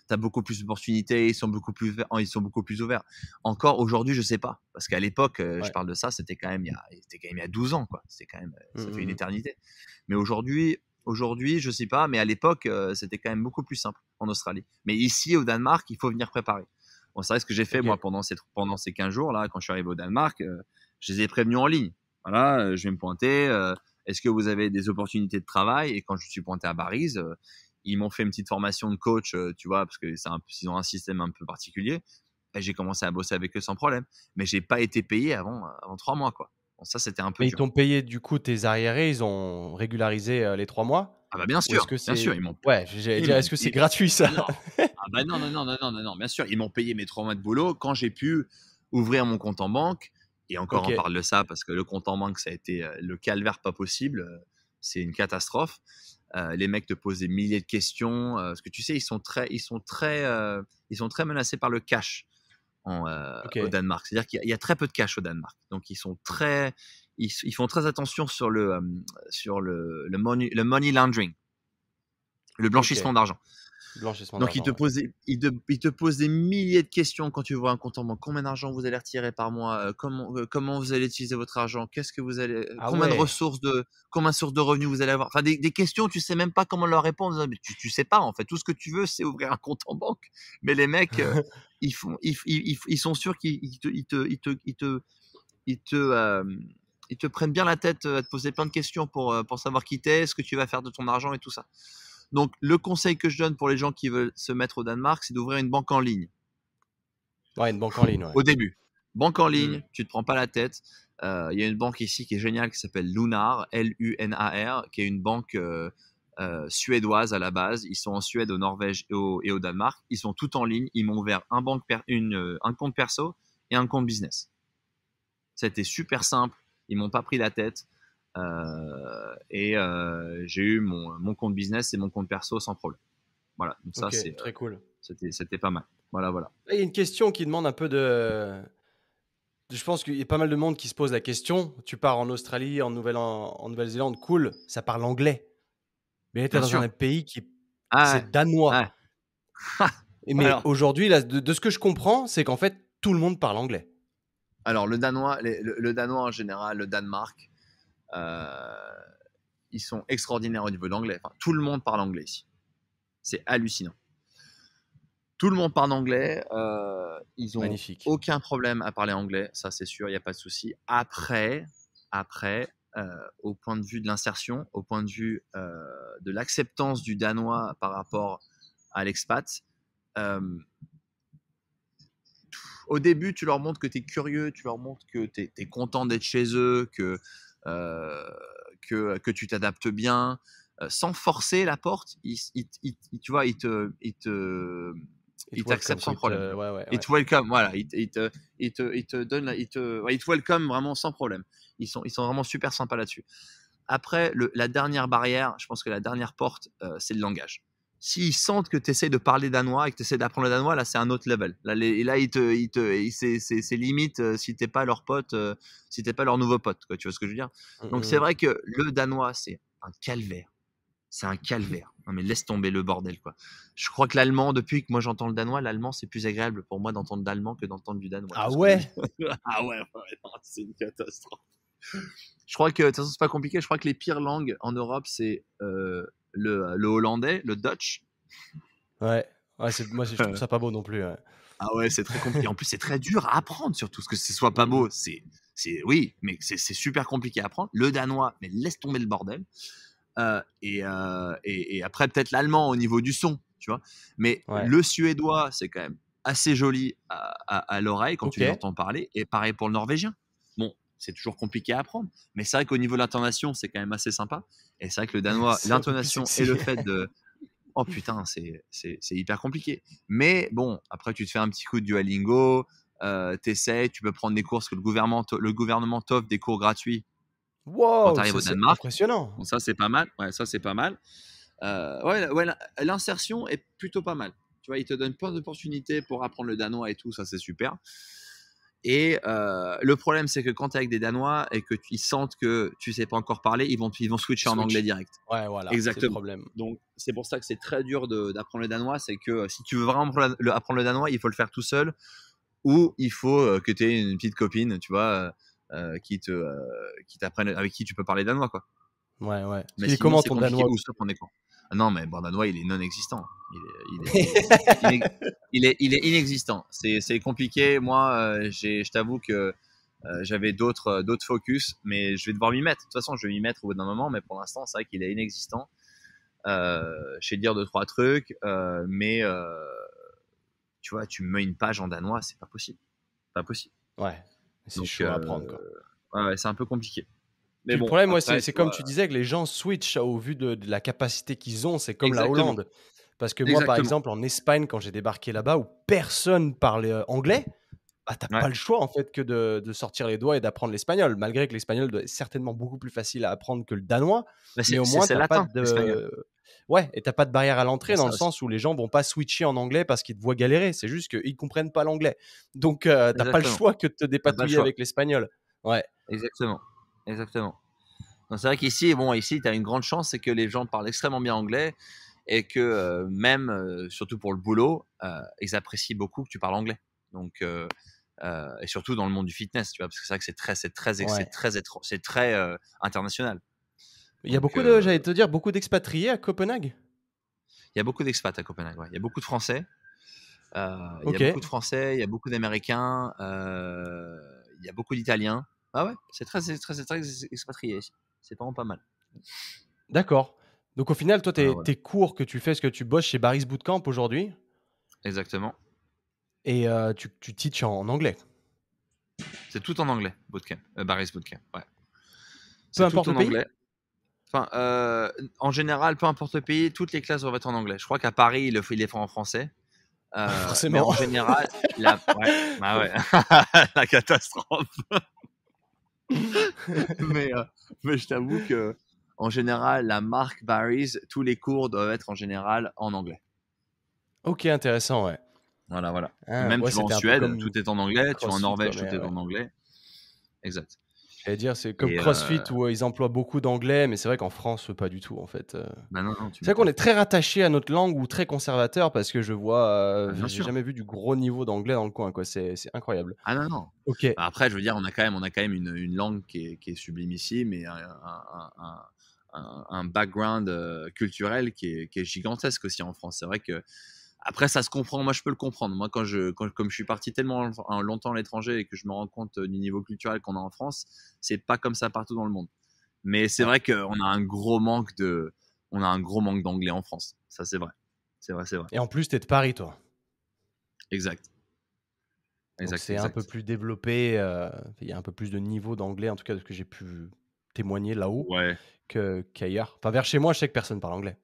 tu as beaucoup plus d'opportunités, ils sont beaucoup plus ouverts. Encore aujourd'hui, je sais pas. Parce qu'à l'époque, je Ouais. parle de ça, c'était quand même il y a 12 ans, quoi. C'était quand même, Mmh, ça fait mmh une mh. éternité. Mais aujourd'hui, je sais pas, mais à l'époque, c'était quand même beaucoup plus simple en Australie. Mais ici, au Danemark, il faut venir préparer. Bon, c'est vrai ce que j'ai fait, moi, OK. pendant ces 15 jours, là, quand je suis arrivé au Danemark, je les ai prévenus en ligne. Voilà, je vais me pointer. Est-ce que vous avez des opportunités de travail? Et quand je suis pointé à Barise, ils m'ont fait une petite formation de coach, tu vois, parce que ils ont un système un peu particulier. Et j'ai commencé à bosser avec eux sans problème. Mais j'ai pas été payé avant 3 mois, quoi. Bon, ça, c'était un peu Mais ils dur. t'ont payé du coup tes arriérés, ils ont régularisé, les 3 mois? Ah bah Ou est-ce que bien sûr, c'est ouais, j'allais dire, est-ce que c'est gratuit ah bah ça? non, ah bah non, non, non, non, non, non, non, bien sûr, ils m'ont payé mes 3 mois de boulot quand j'ai pu ouvrir mon compte en banque. Et encore, on OK. parle de ça parce que le compte en banque, ça a été le calvaire pas possible. C'est une catastrophe. Les mecs te posent des milliers de questions. Parce que tu sais, ils sont très menacés par le cash au OK. Danemark. C'est-à-dire qu'il y a très peu de cash au Danemark. Donc, ils font très attention sur le money laundering, le OK. blanchissement d'argent. Blanchissement Donc, d'argent, ouais. il te pose des milliers de questions quand tu vois un compte en banque. Combien d'argent vous allez retirer par mois? Comment vous allez utiliser votre argent? Qu'est-ce que vous allez, Ah ouais! combien de sources de revenus vous allez avoir? Enfin, des questions, tu sais même pas comment leur répondre. Mais tu sais pas, en fait. Tout ce que tu veux, c'est ouvrir un compte en banque. Mais les mecs, ils sont sûrs ils te, euh, ils te prennent bien la tête à te poser plein de questions pour savoir qui t'es, ce que tu vas faire de ton argent et tout ça. Donc, le conseil que je donne pour les gens qui veulent se mettre au Danemark, c'est d'ouvrir une banque en ligne Ouais, une banque en ligne, ouais. au début. Banque en Mmh. ligne, tu te prends pas la tête. Il y a une banque ici qui est géniale qui s'appelle Lunar, Lunar, qui est une banque suédoise à la base. Ils sont en Suède, au Norvège et au Danemark. Ils sont tout en ligne. Ils m'ont ouvert un compte perso et un compte business. C'était super simple. Ils m'ont pas pris la tête. J'ai eu mon compte business et mon compte perso sans problème. Voilà. Donc ça, OK, très cool. c'était pas mal. Voilà, voilà. Là, il y a une question qui demande un peu je pense qu'il y a pas mal de monde qui se pose la question. Tu pars en Australie, en Nouvelle-Zélande, cool, ça parle anglais. Mais là, tu es Bien dans sûr. un pays Ah ouais. c'est danois. Ouais. Mais Alors, aujourd'hui, là, de ce que je comprends, c'est qu'en fait, tout le monde parle anglais. le danois, le danois en général, le Danemark, euh, ils sont extraordinaires au niveau de l'anglais. Enfin, tout le monde parle anglais ici. C'est hallucinant. Tout le monde parle anglais. Ils ont Magnifique. aucun problème à parler anglais, ça c'est sûr, il n'y a pas de souci. Après, au point de vue de l'insertion, au point de vue de l'acceptance du danois par rapport à l'expat, euh, au début, tu leur montres que tu es curieux, tu leur montres que tu es content d'être chez eux, euh, que tu t'adaptes bien, sans forcer la porte. Tu vois, It ils welcome, t'acceptent quoi. sans problème. Ouais, ouais, Ils ouais. te welcome, voilà. Ils te donnent, ouais, ils te welcome vraiment sans problème. Ils sont vraiment super sympas là-dessus. Après, la dernière barrière, je pense que la dernière porte, c'est le langage. S'ils sentent que tu essaies de parler danois et que tu essaies d'apprendre le danois, là, c'est un autre level. Là c'est limite si t'es pas leur pote, si t'es pas leur nouveau pote, quoi. Tu vois ce que je veux dire? Mmh Donc, c'est mh. vrai que le danois, c'est un calvaire. C'est un calvaire. Non, mais laisse tomber le bordel, quoi. Je crois que l'allemand, depuis que moi j'entends le danois, l'allemand, c'est plus agréable pour moi d'entendre l'allemand que d'entendre du danois. Tu Ah vois ce que je veux ouais? dire? Ah ouais, ouais, non, c'est une catastrophe. Je crois que, de toute façon, c'est pas compliqué. Je crois que les pires langues en Europe, c'est le hollandais, le Dutch. Ouais. Ouais, je trouve ça pas beau non plus, ouais. Ah ouais, c'est très compliqué. En plus, c'est très dur à apprendre, surtout. Parce que ce soit pas Mmh mh. beau, oui, mais c'est super compliqué à apprendre. Le danois, mais laisse tomber le bordel. Et après, peut-être l'allemand au niveau du son, tu vois. Mais Ouais. le suédois, c'est quand même assez joli à l'oreille quand tu OK. l'entends parler. Et pareil pour le norvégien. Bon, c'est toujours compliqué à apprendre. Mais c'est vrai qu'au niveau de l'intonation, c'est quand même assez sympa. Et c'est vrai que le danois, C'est un peu plus l'intonation et sexy. le fait de. Oh putain, c'est hyper compliqué. Mais bon, après, tu te fais un petit coup de Duolingo, t'essayes, tu peux prendre des cours, parce que le gouvernement t'offre des cours gratuits quand tu Wow, arrives ça au c'est Danemark. impressionnant. Donc ça, c'est pas mal. Ouais, ça, c'est pas mal. Ouais, l'insertion est plutôt pas mal. Tu vois, ils te donnent plein d'opportunités pour apprendre le danois et tout, ça c'est super. Et le problème, c'est que quand tu es avec des Danois et que ils sentent que tu sais pas encore parler, ils vont switcher en anglais Switch. direct. Ouais, voilà, c'est le Exactement. problème. Donc, c'est pour ça que c'est très dur d'apprendre le danois. C'est que si tu veux vraiment apprendre le danois, il faut le faire tout seul ou il faut que tu aies une petite copine, tu vois, qui t'apprenne, avec qui tu peux parler danois, quoi. Ouais, ouais. Mais Il est sinon, comment c'est ton compliqué danois? ou sauf en écran. Ah non, mais bon, danois, il est non existant. Il est inexistant. C'est compliqué. Moi, je t'avoue que j'avais d'autres focus, mais je vais devoir m'y mettre. De toute façon, je vais m'y mettre au bout d'un moment, mais pour l'instant, c'est vrai qu'il est inexistant. Je sais dire 2 3 trucs, mais tu vois, tu me mets une page en danois, c'est pas possible, pas possible. Ouais, c'est Donc, chaud à apprendre, quoi. ouais, c'est un peu compliqué. Mais Puis le bon, problème, ouais, après, c'est tu comme vois, tu disais que les gens switchent au vu de la capacité qu'ils ont. C'est comme la exactement, Hollande. Parce que moi, par exactement. exemple, en Espagne, quand j'ai débarqué là-bas, où personne parlait anglais, bah, t'as Ouais, pas le choix en fait que de sortir les doigts et d'apprendre l'espagnol. Malgré que l'espagnol est certainement beaucoup plus facile à apprendre que le danois, mais mais au moins c'est t'as pas latin, l'espagnol. de ouais, et t'as pas de barrière à l'entrée C'est dans ça le aussi. sens où les gens vont pas switcher en anglais parce qu'ils te voient galérer. C'est juste qu'ils comprennent pas l'anglais. Donc t'as pas le Exactement. choix que de te T'as pas le dépatouiller choix. avec l'espagnol. Ouais. Exactement, exactement. Donc, c'est vrai qu'ici, bon, ici, tu as une grande chance, c'est que les gens parlent extrêmement bien anglais et que même, surtout pour le boulot, ils apprécient beaucoup que tu parles anglais. Donc, et surtout dans le monde du fitness, tu vois, parce que c'est vrai que Ouais. c'est très international. Il y a Donc, beaucoup de, j'allais te dire, beaucoup d'expatriés à Copenhague. il y a beaucoup d'expats à Copenhague. Ouais. Il y a beaucoup de Français. Il y a Ok. beaucoup de Français, il y a beaucoup d'Américains, il y a beaucoup d'Italiens. Ah ouais, c'est très expatrié ici. C'est vraiment pas mal. D'accord. Donc au final, toi, Voilà, voilà. tes cours que tu fais, ce que tu bosses chez Barry's Bootcamp aujourd'hui, Exactement. et tu teaches en anglais. C'est tout en anglais, bootcamp. Barry's Bootcamp, ouais. Peu C'est tout importe le en pays? anglais. Enfin, en général, peu importe le pays, toutes les classes doivent être en anglais. Je crois qu'à Paris, il les font en français. Mais Forcément. en général, ouais, bah ouais, la catastrophe. Mais, mais je t'avoue que, en général, la marque Barry's, tous les cours doivent être en général en anglais. Ok, intéressant, ouais. Voilà, voilà. Ah, Même ouais, tu vas en c'était un peu Suède, comme tout est en anglais. Tu vas en CrossFit, quoi, Norvège, mais tout est ouais. en anglais. Exact. J'allais dire, c'est comme Et CrossFit où ils emploient beaucoup d'anglais, mais c'est vrai qu'en France, pas du tout, en fait. bah non, non, tu C'est vrai qu'on m'étonnes. est très rattaché à notre langue ou très conservateur parce que je vois, Ah, bien j'ai sûr. jamais vu du gros niveau d'anglais dans le coin, quoi. C'est incroyable. Ah non, non. Ok. Bah, après, je veux dire, on a quand même une langue qui est sublime ici, mais un background culturel qui est gigantesque aussi en France. C'est vrai que après, ça se comprend. Moi, je peux le comprendre. Moi, comme je suis parti tellement longtemps à l'étranger et que je me rends compte du niveau culturel qu'on a en France, c'est pas comme ça partout dans le monde. Mais c'est Ouais. vrai on a un gros manque d'anglais en France. Ça, c'est vrai. C'est vrai, c'est vrai. Et en plus, t'es de Paris, toi. Exact. Donc Exact, c'est un peu exact. plus développé, il y a un peu plus de niveau d'anglais, en tout cas de ce que j'ai pu témoigner là-haut, Ouais. qu'ailleurs. Enfin, vers chez moi, je sais que personne parle anglais.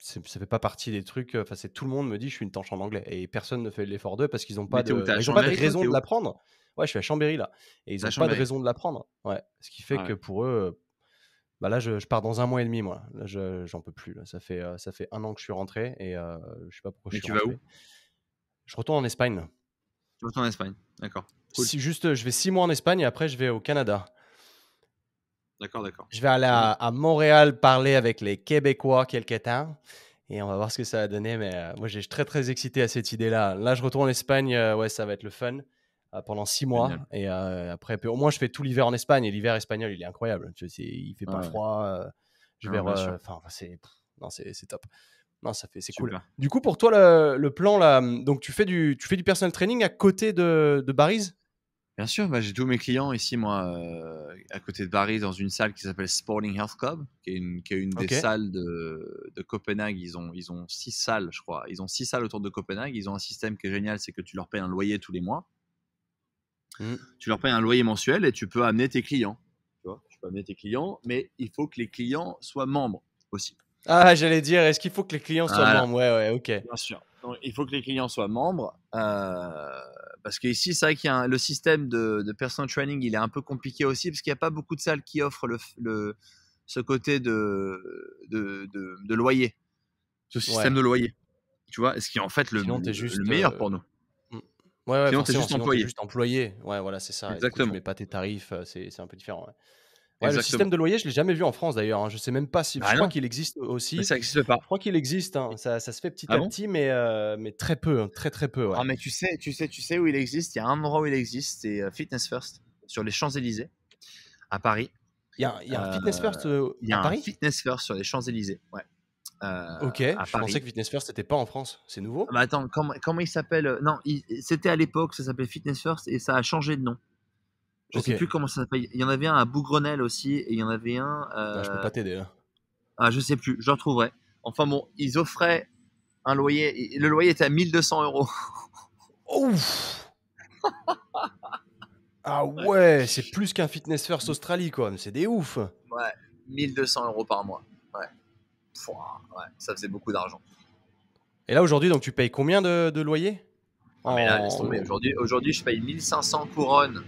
Ça fait pas partie des trucs, enfin, c'est tout le monde me dit: «Je suis une tanche en anglais» et personne ne fait l'effort d'eux parce qu'ils ont pas Mais t'es où? de T'es à bah, ils ont pas de Chambéry, toi? raison T'es de où? l'apprendre. Ouais, je suis à Chambéry, là et ils T'es à ont pas de Chambéry. raison de l'apprendre. Ouais, ce qui fait Ah que ouais. pour eux, bah, là, je pars dans 1 mois et demi, moi. Là, j'en peux plus, là. Ça fait 1 an que je suis rentré et je sais pas pourquoi je Mais suis tu vas où? rentré. Je retourne en Espagne. Tu retournes en Espagne. D'accord. Cool. Si juste, je vais 6 mois en Espagne et après je vais au Canada. D'accord, d'accord. Je vais aller Bien. à Montréal parler avec les Québécois quelque temps et on va voir ce que ça va donner. Mais moi, j'ai très, très excité à cette idée-là. Là, je retourne en Espagne. Ouais, ça va être le fun pendant 6 mois. Génial. Et après, puis au moins, je fais tout l'hiver en Espagne. Et l'hiver espagnol, il est incroyable. Il fait pas Ah ouais. froid. Je vais. Ah, bien sûr. Enfin, non, c'est top. Non, c'est cool. Super. Du coup, pour toi, le plan, là, donc tu fais du personal training à côté de Barry's? Bien sûr, bah, j'ai tous mes clients ici, moi, à côté de Paris, dans une salle qui s'appelle Sporting Health Club, qui est une des Ok. salles de Copenhague. Ils ont 6 salles, je crois. Ils ont 6 salles autour de Copenhague. Ils ont un système qui est génial, c'est que tu leur payes un loyer tous les mois. Hmm. Tu leur payes un loyer mensuel et tu peux amener tes clients. Tu vois, tu peux amener tes clients, mais il faut que les clients soient membres aussi. Ah, j'allais dire, est-ce qu'il faut que les clients soient Voilà. membres? Ouais, ouais, ok. Bien sûr. Donc, il faut que les clients soient membres. Parce qu'ici, c'est vrai qu'il y a le système de personal training, il est un peu compliqué aussi, parce qu'il n'y a pas beaucoup de salles qui offrent ce côté de loyer, ce système Ouais. de loyer. Tu vois, ce qui est en fait Sinon, tu es le juste. meilleur pour nous. Mm. Ouais, Sinon, tu es forcément. juste Sinon, tu es employé. juste employé. Ouais, voilà, c'est ça. Et du coup, tu Exactement. mets pas tes tarifs. C'est un peu différent. Ouais, le système Exactement. de loyer, je l'ai jamais vu en France d'ailleurs, hein. Je sais même pas si Ah je crois non, qu'il existe mais aussi. ça n'existe pas. Je crois qu'il existe, hein. Ça se fait petit Ah à bon? petit, mais très peu, hein, très, très peu, Ah, ouais. mais tu sais où il existe. Il y a un endroit où il existe, c'est Fitness First, sur les Champs-Élysées, à Paris. Il y a un Euh, Fitness First, il y à a un Paris? Fitness First sur les Champs-Élysées, ouais, OK, à je pensais Paris. que Fitness First c'était pas en France. C'est Ah, nouveau? bah attends, comment il s'appelle? Non, c'était à l'époque, ça s'appelait Fitness First et ça a changé de nom. Je sais OK. plus comment ça s'appelle. Il y en avait un à Bougrenelle aussi et il y en avait un. Ah, je peux pas t'aider là. Ah, je sais plus, je retrouverai. Enfin bon, ils offraient un loyer. Le loyer était à 1 200 euros. Ouf! Ah Ouais, ouais, c'est plus qu'un Fitness First Australie, quoi. Mais c'est des ouf! ouais, 1 200 € par mois. Ouais. Ouais, ça faisait beaucoup d'argent. Et là, aujourd'hui, donc tu payes combien de loyer? Ah, mais là, laisse tomber. En Aujourd'hui, je paye 1500 couronnes.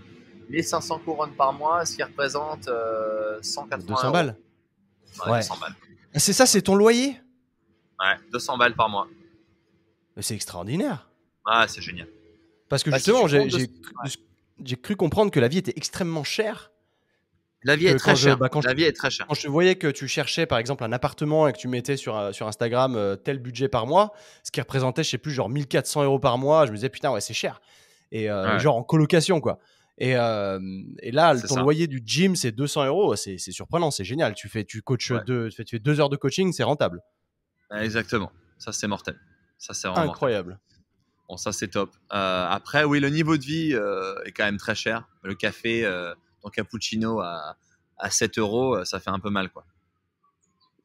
1500 couronnes par mois, ce qui représente 180 200 euros. balles? Ouais, Ouais. 200 balles. Ah, c'est ça, c'est ton loyer? Ouais, 200 balles par mois. Mais c'est extraordinaire. Ah, c'est génial. Parce que Bah, si justement, tu comptes j'ai cru comprendre que la vie était extrêmement chère. la vie est Que très chère. quand La vie est très chère. je te voyais que tu cherchais par exemple un appartement et que tu mettais sur Instagram tel budget par mois, ce qui représentait, je sais plus, genre 1 400 € par mois, je me disais putain, ouais, c'est cher. Et Ouais, genre en colocation, quoi. Et là, c'est ton ça. loyer du gym, c'est 200 €. C'est surprenant, c'est génial. Tu coaches Ouais, tu fais 2 heures de coaching, c'est rentable. exactement. Ça, c'est mortel. Ça, c'est vraiment mortel. Incroyable. Bon, ça, c'est top. Après, oui, le niveau de vie est quand même très cher. Le café, ton cappuccino à 7 euros, ça fait un peu mal, quoi.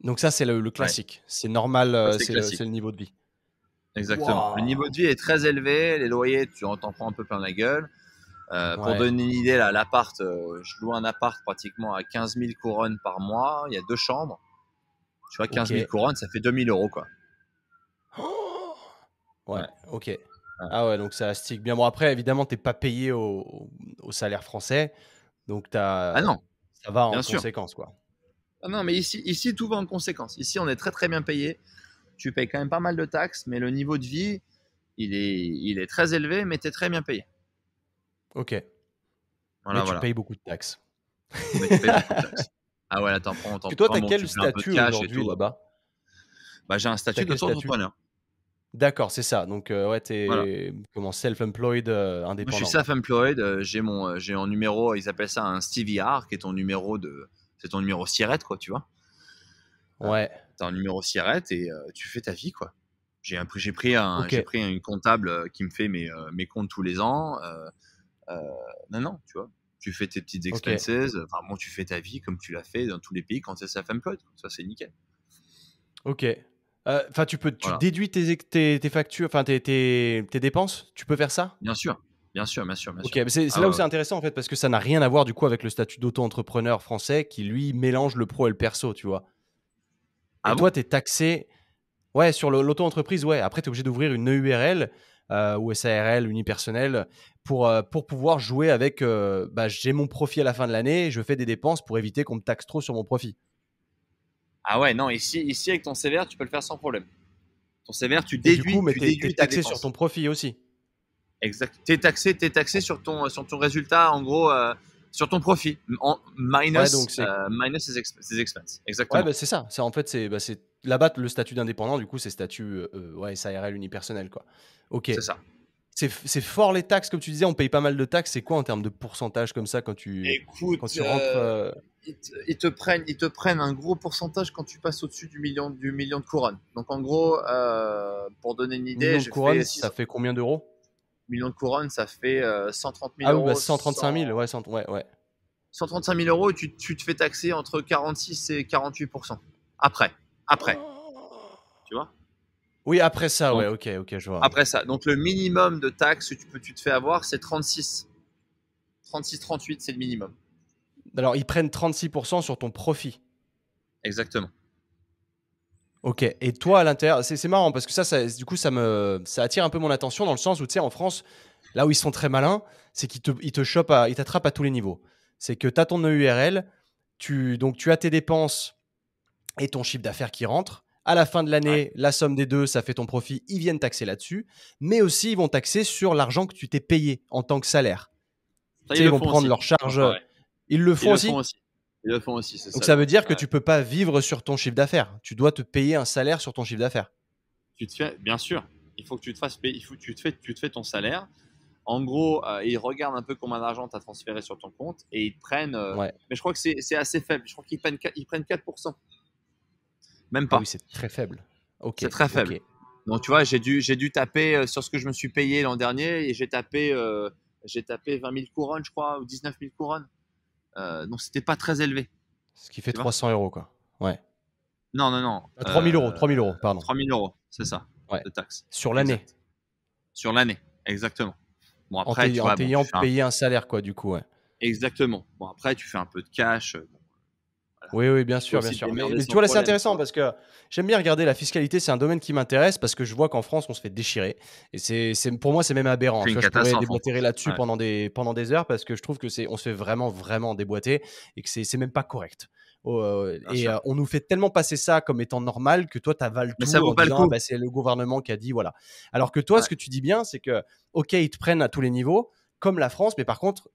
Donc ça, c'est le Ouais, classique. C'est normal, ça, c'est c'est classique. le niveau de vie. Exactement. Le niveau Waouh! de vie est très élevé. Les loyers, tu en t'en prends un peu plein la gueule. Pour Ouais, donner une idée, là, l'appart, je loue un appart pratiquement à 15 000 couronnes par mois. Il y a 2 chambres. Tu vois, 15 000 OK. couronnes, ça fait 2 000 €, quoi. Oh. Ouais, Ouais. OK. Ouais. Ah ouais, donc ça stick bien. Bon, après, évidemment, t'es pas payé au salaire français, donc Ah non, ça va en bien sûr. conséquence, quoi. Ah non, mais ici, tout va en conséquence. Ici, on est très très bien payé. Tu payes quand même pas mal de taxes, mais le niveau de vie, il est très élevé, mais tu es très bien payé. OK. Mais Voilà, tu voilà. payes beaucoup de taxes. Mais tu payes beaucoup de taxes. Ah ouais, là, Parce que toi, t'as bon, quel tu fais un peu de statut cash et aujourd'hui tout. là-bas? Bah, j'ai un T'as statut quel statut? d'auto-entrepreneur. D'accord, c'est ça. Donc, ouais, Voilà. t'es comment self-employed, Moi, je suis indépendant, quoi. self-employed. J'ai un numéro, ils appellent ça un CVR, qui est ton numéro c'est ton numéro SIRET, quoi, tu vois. Ouais. T'as un numéro SIRET et tu fais ta vie, quoi. J'ai OK. pris une comptable qui me fait mes comptes tous les ans. Non, non, tu vois. Tu fais tes petites OK. expenses. Enfin bon, tu fais ta vie comme tu l'as fait dans tous les pays quand tu es self-employed. Ça, c'est nickel. OK. Enfin, tu Voilà. déduis tes factures, enfin tes dépenses? Tu peux faire ça? Bien sûr. Bien sûr, bien sûr, bien OK, sûr. mais c'est Ah là ouais, où c'est ouais. intéressant, en fait, parce que ça n'a rien à voir, du coup, avec le statut d'auto-entrepreneur français qui, lui, mélange le pro et le perso, tu vois? Et Ah toi, bon? tu es taxé ouais, sur l'auto-entreprise, ouais. Après, tu es obligé d'ouvrir une EURL, ou SARL unipersonnelle pour pouvoir jouer avec, bah, j'ai mon profit à la fin de l'année, je fais des dépenses pour éviter qu'on me taxe trop sur mon profit. Ah ouais, non, ici avec ton CVR, tu peux le faire sans problème. Ton CVR, Et du coup, mais tu tu es déduis ta taxé sur ton dépense. profit aussi? Exact. T'es taxé sur ton résultat, en gros, sur ton profit, Ouais, donc c'est minus ses expenses. ouais, Exactement. bah, c'est ça. C'est en fait, c'est là-bas, le statut d'indépendant, du coup, c'est statut, ouais, SARL unipersonnel, quoi. OK. C'est ça. C'est fort les taxes, comme tu disais, on paye pas mal de taxes. C'est quoi en termes de pourcentage comme ça quand Écoute, tu rentres ils te prennent un gros pourcentage quand tu passes au-dessus du million de couronnes. Donc en gros, pour donner une idée, millions de j'ai couronnes, fait ça 6 fait combien d'euros? millions de couronnes, ça fait 130 000 Ah oui, bah euros. 135 000, ouais, ouais, ouais. 135 000 euros et tu te fais taxer entre 46 et 48%. Après, après, tu vois. Oui, après ça, ouais, Donc ok, ok, je vois. après ça, donc le minimum de taxes que tu te fais avoir, c'est 36. 36-38, c'est le minimum. Alors, ils prennent 36% sur ton profit. Exactement. Ok, et toi à l'intérieur, c'est marrant parce que du coup, ça attire un peu mon attention dans le sens où, tu sais, en France, là où ils sont très malins, c'est ils te chopent, ils t'attrapent à tous les niveaux. C'est que tu as ton EURL, donc tu as tes dépenses et ton chiffre d'affaires qui rentre. À la fin de Ouais. l'année, la somme des deux, ça fait ton profit. Ils viennent taxer là-dessus. Mais aussi, ils vont taxer sur l'argent que tu t'es payé en tant que salaire. Ça, Tu ils sais, ils le vont font prendre aussi. leur charge. Ouais. Ils le Ils font le font aussi. aussi. Ils le font aussi, c'est Donc ça le ça veut truc. dire que Ouais. tu peux pas vivre sur ton chiffre d'affaires. Tu dois te payer un salaire sur ton chiffre d'affaires. Bien sûr, il faut que tu te fasses payer, il faut que tu te fais ton salaire. En gros, ils regardent un peu combien d'argent tu as transféré sur ton compte et ils te prennent. Ouais. Mais je crois que c'est assez faible. Je crois ils prennent 4%. Même Ah oui, pas. c'est très faible. Ok, C'est très faible. ok. Donc tu vois, j'ai dû taper sur ce que je me suis payé l'an dernier et j'ai tapé 20 000 couronnes, je crois, ou 19 000 couronnes. Donc c'était pas très élevé. Ce qui fait Tu vois? 300 euros, quoi. Ouais. Non, non, non. 3000 euros, 3000 euros, pardon. 3 000 euros, c'est ça, Ouais. de taxes. Sur l'année. Exact. Sur l'année, exactement. Bon, En après, tu vois, bon, tu t'ayant fais un. payé un salaire, quoi, du coup, ouais. Exactement. Bon, après, tu fais un peu de cash. Voilà. Oui, oui, bien Tu peux sûr, bien aussi te sûr. Mais, démerder mais tu sans vois, là, c'est problème, tu intéressant vois. parce que j'aime bien regarder la fiscalité. C'est un domaine qui m'intéresse parce que je vois qu'en France, on se fait déchirer. Et pour moi, c'est même aberrant. C'est Tu une vois, je pourrais catastrophe en déblatérer France. là-dessus Ouais, pendant des heures parce que je trouve que on se fait vraiment, vraiment déboîter et que c'est même pas correct. Oh, bien sûr. on nous fait tellement passer ça comme étant normal que toi, tu avales Mais ça tout vaut en pas le disant, ah, coup. bah, c'est le gouvernement qui a dit, voilà. Alors que toi, Ouais, ce que tu dis bien, c'est que, OK, ils te prennent à tous les niveaux, comme la France, mais par contre,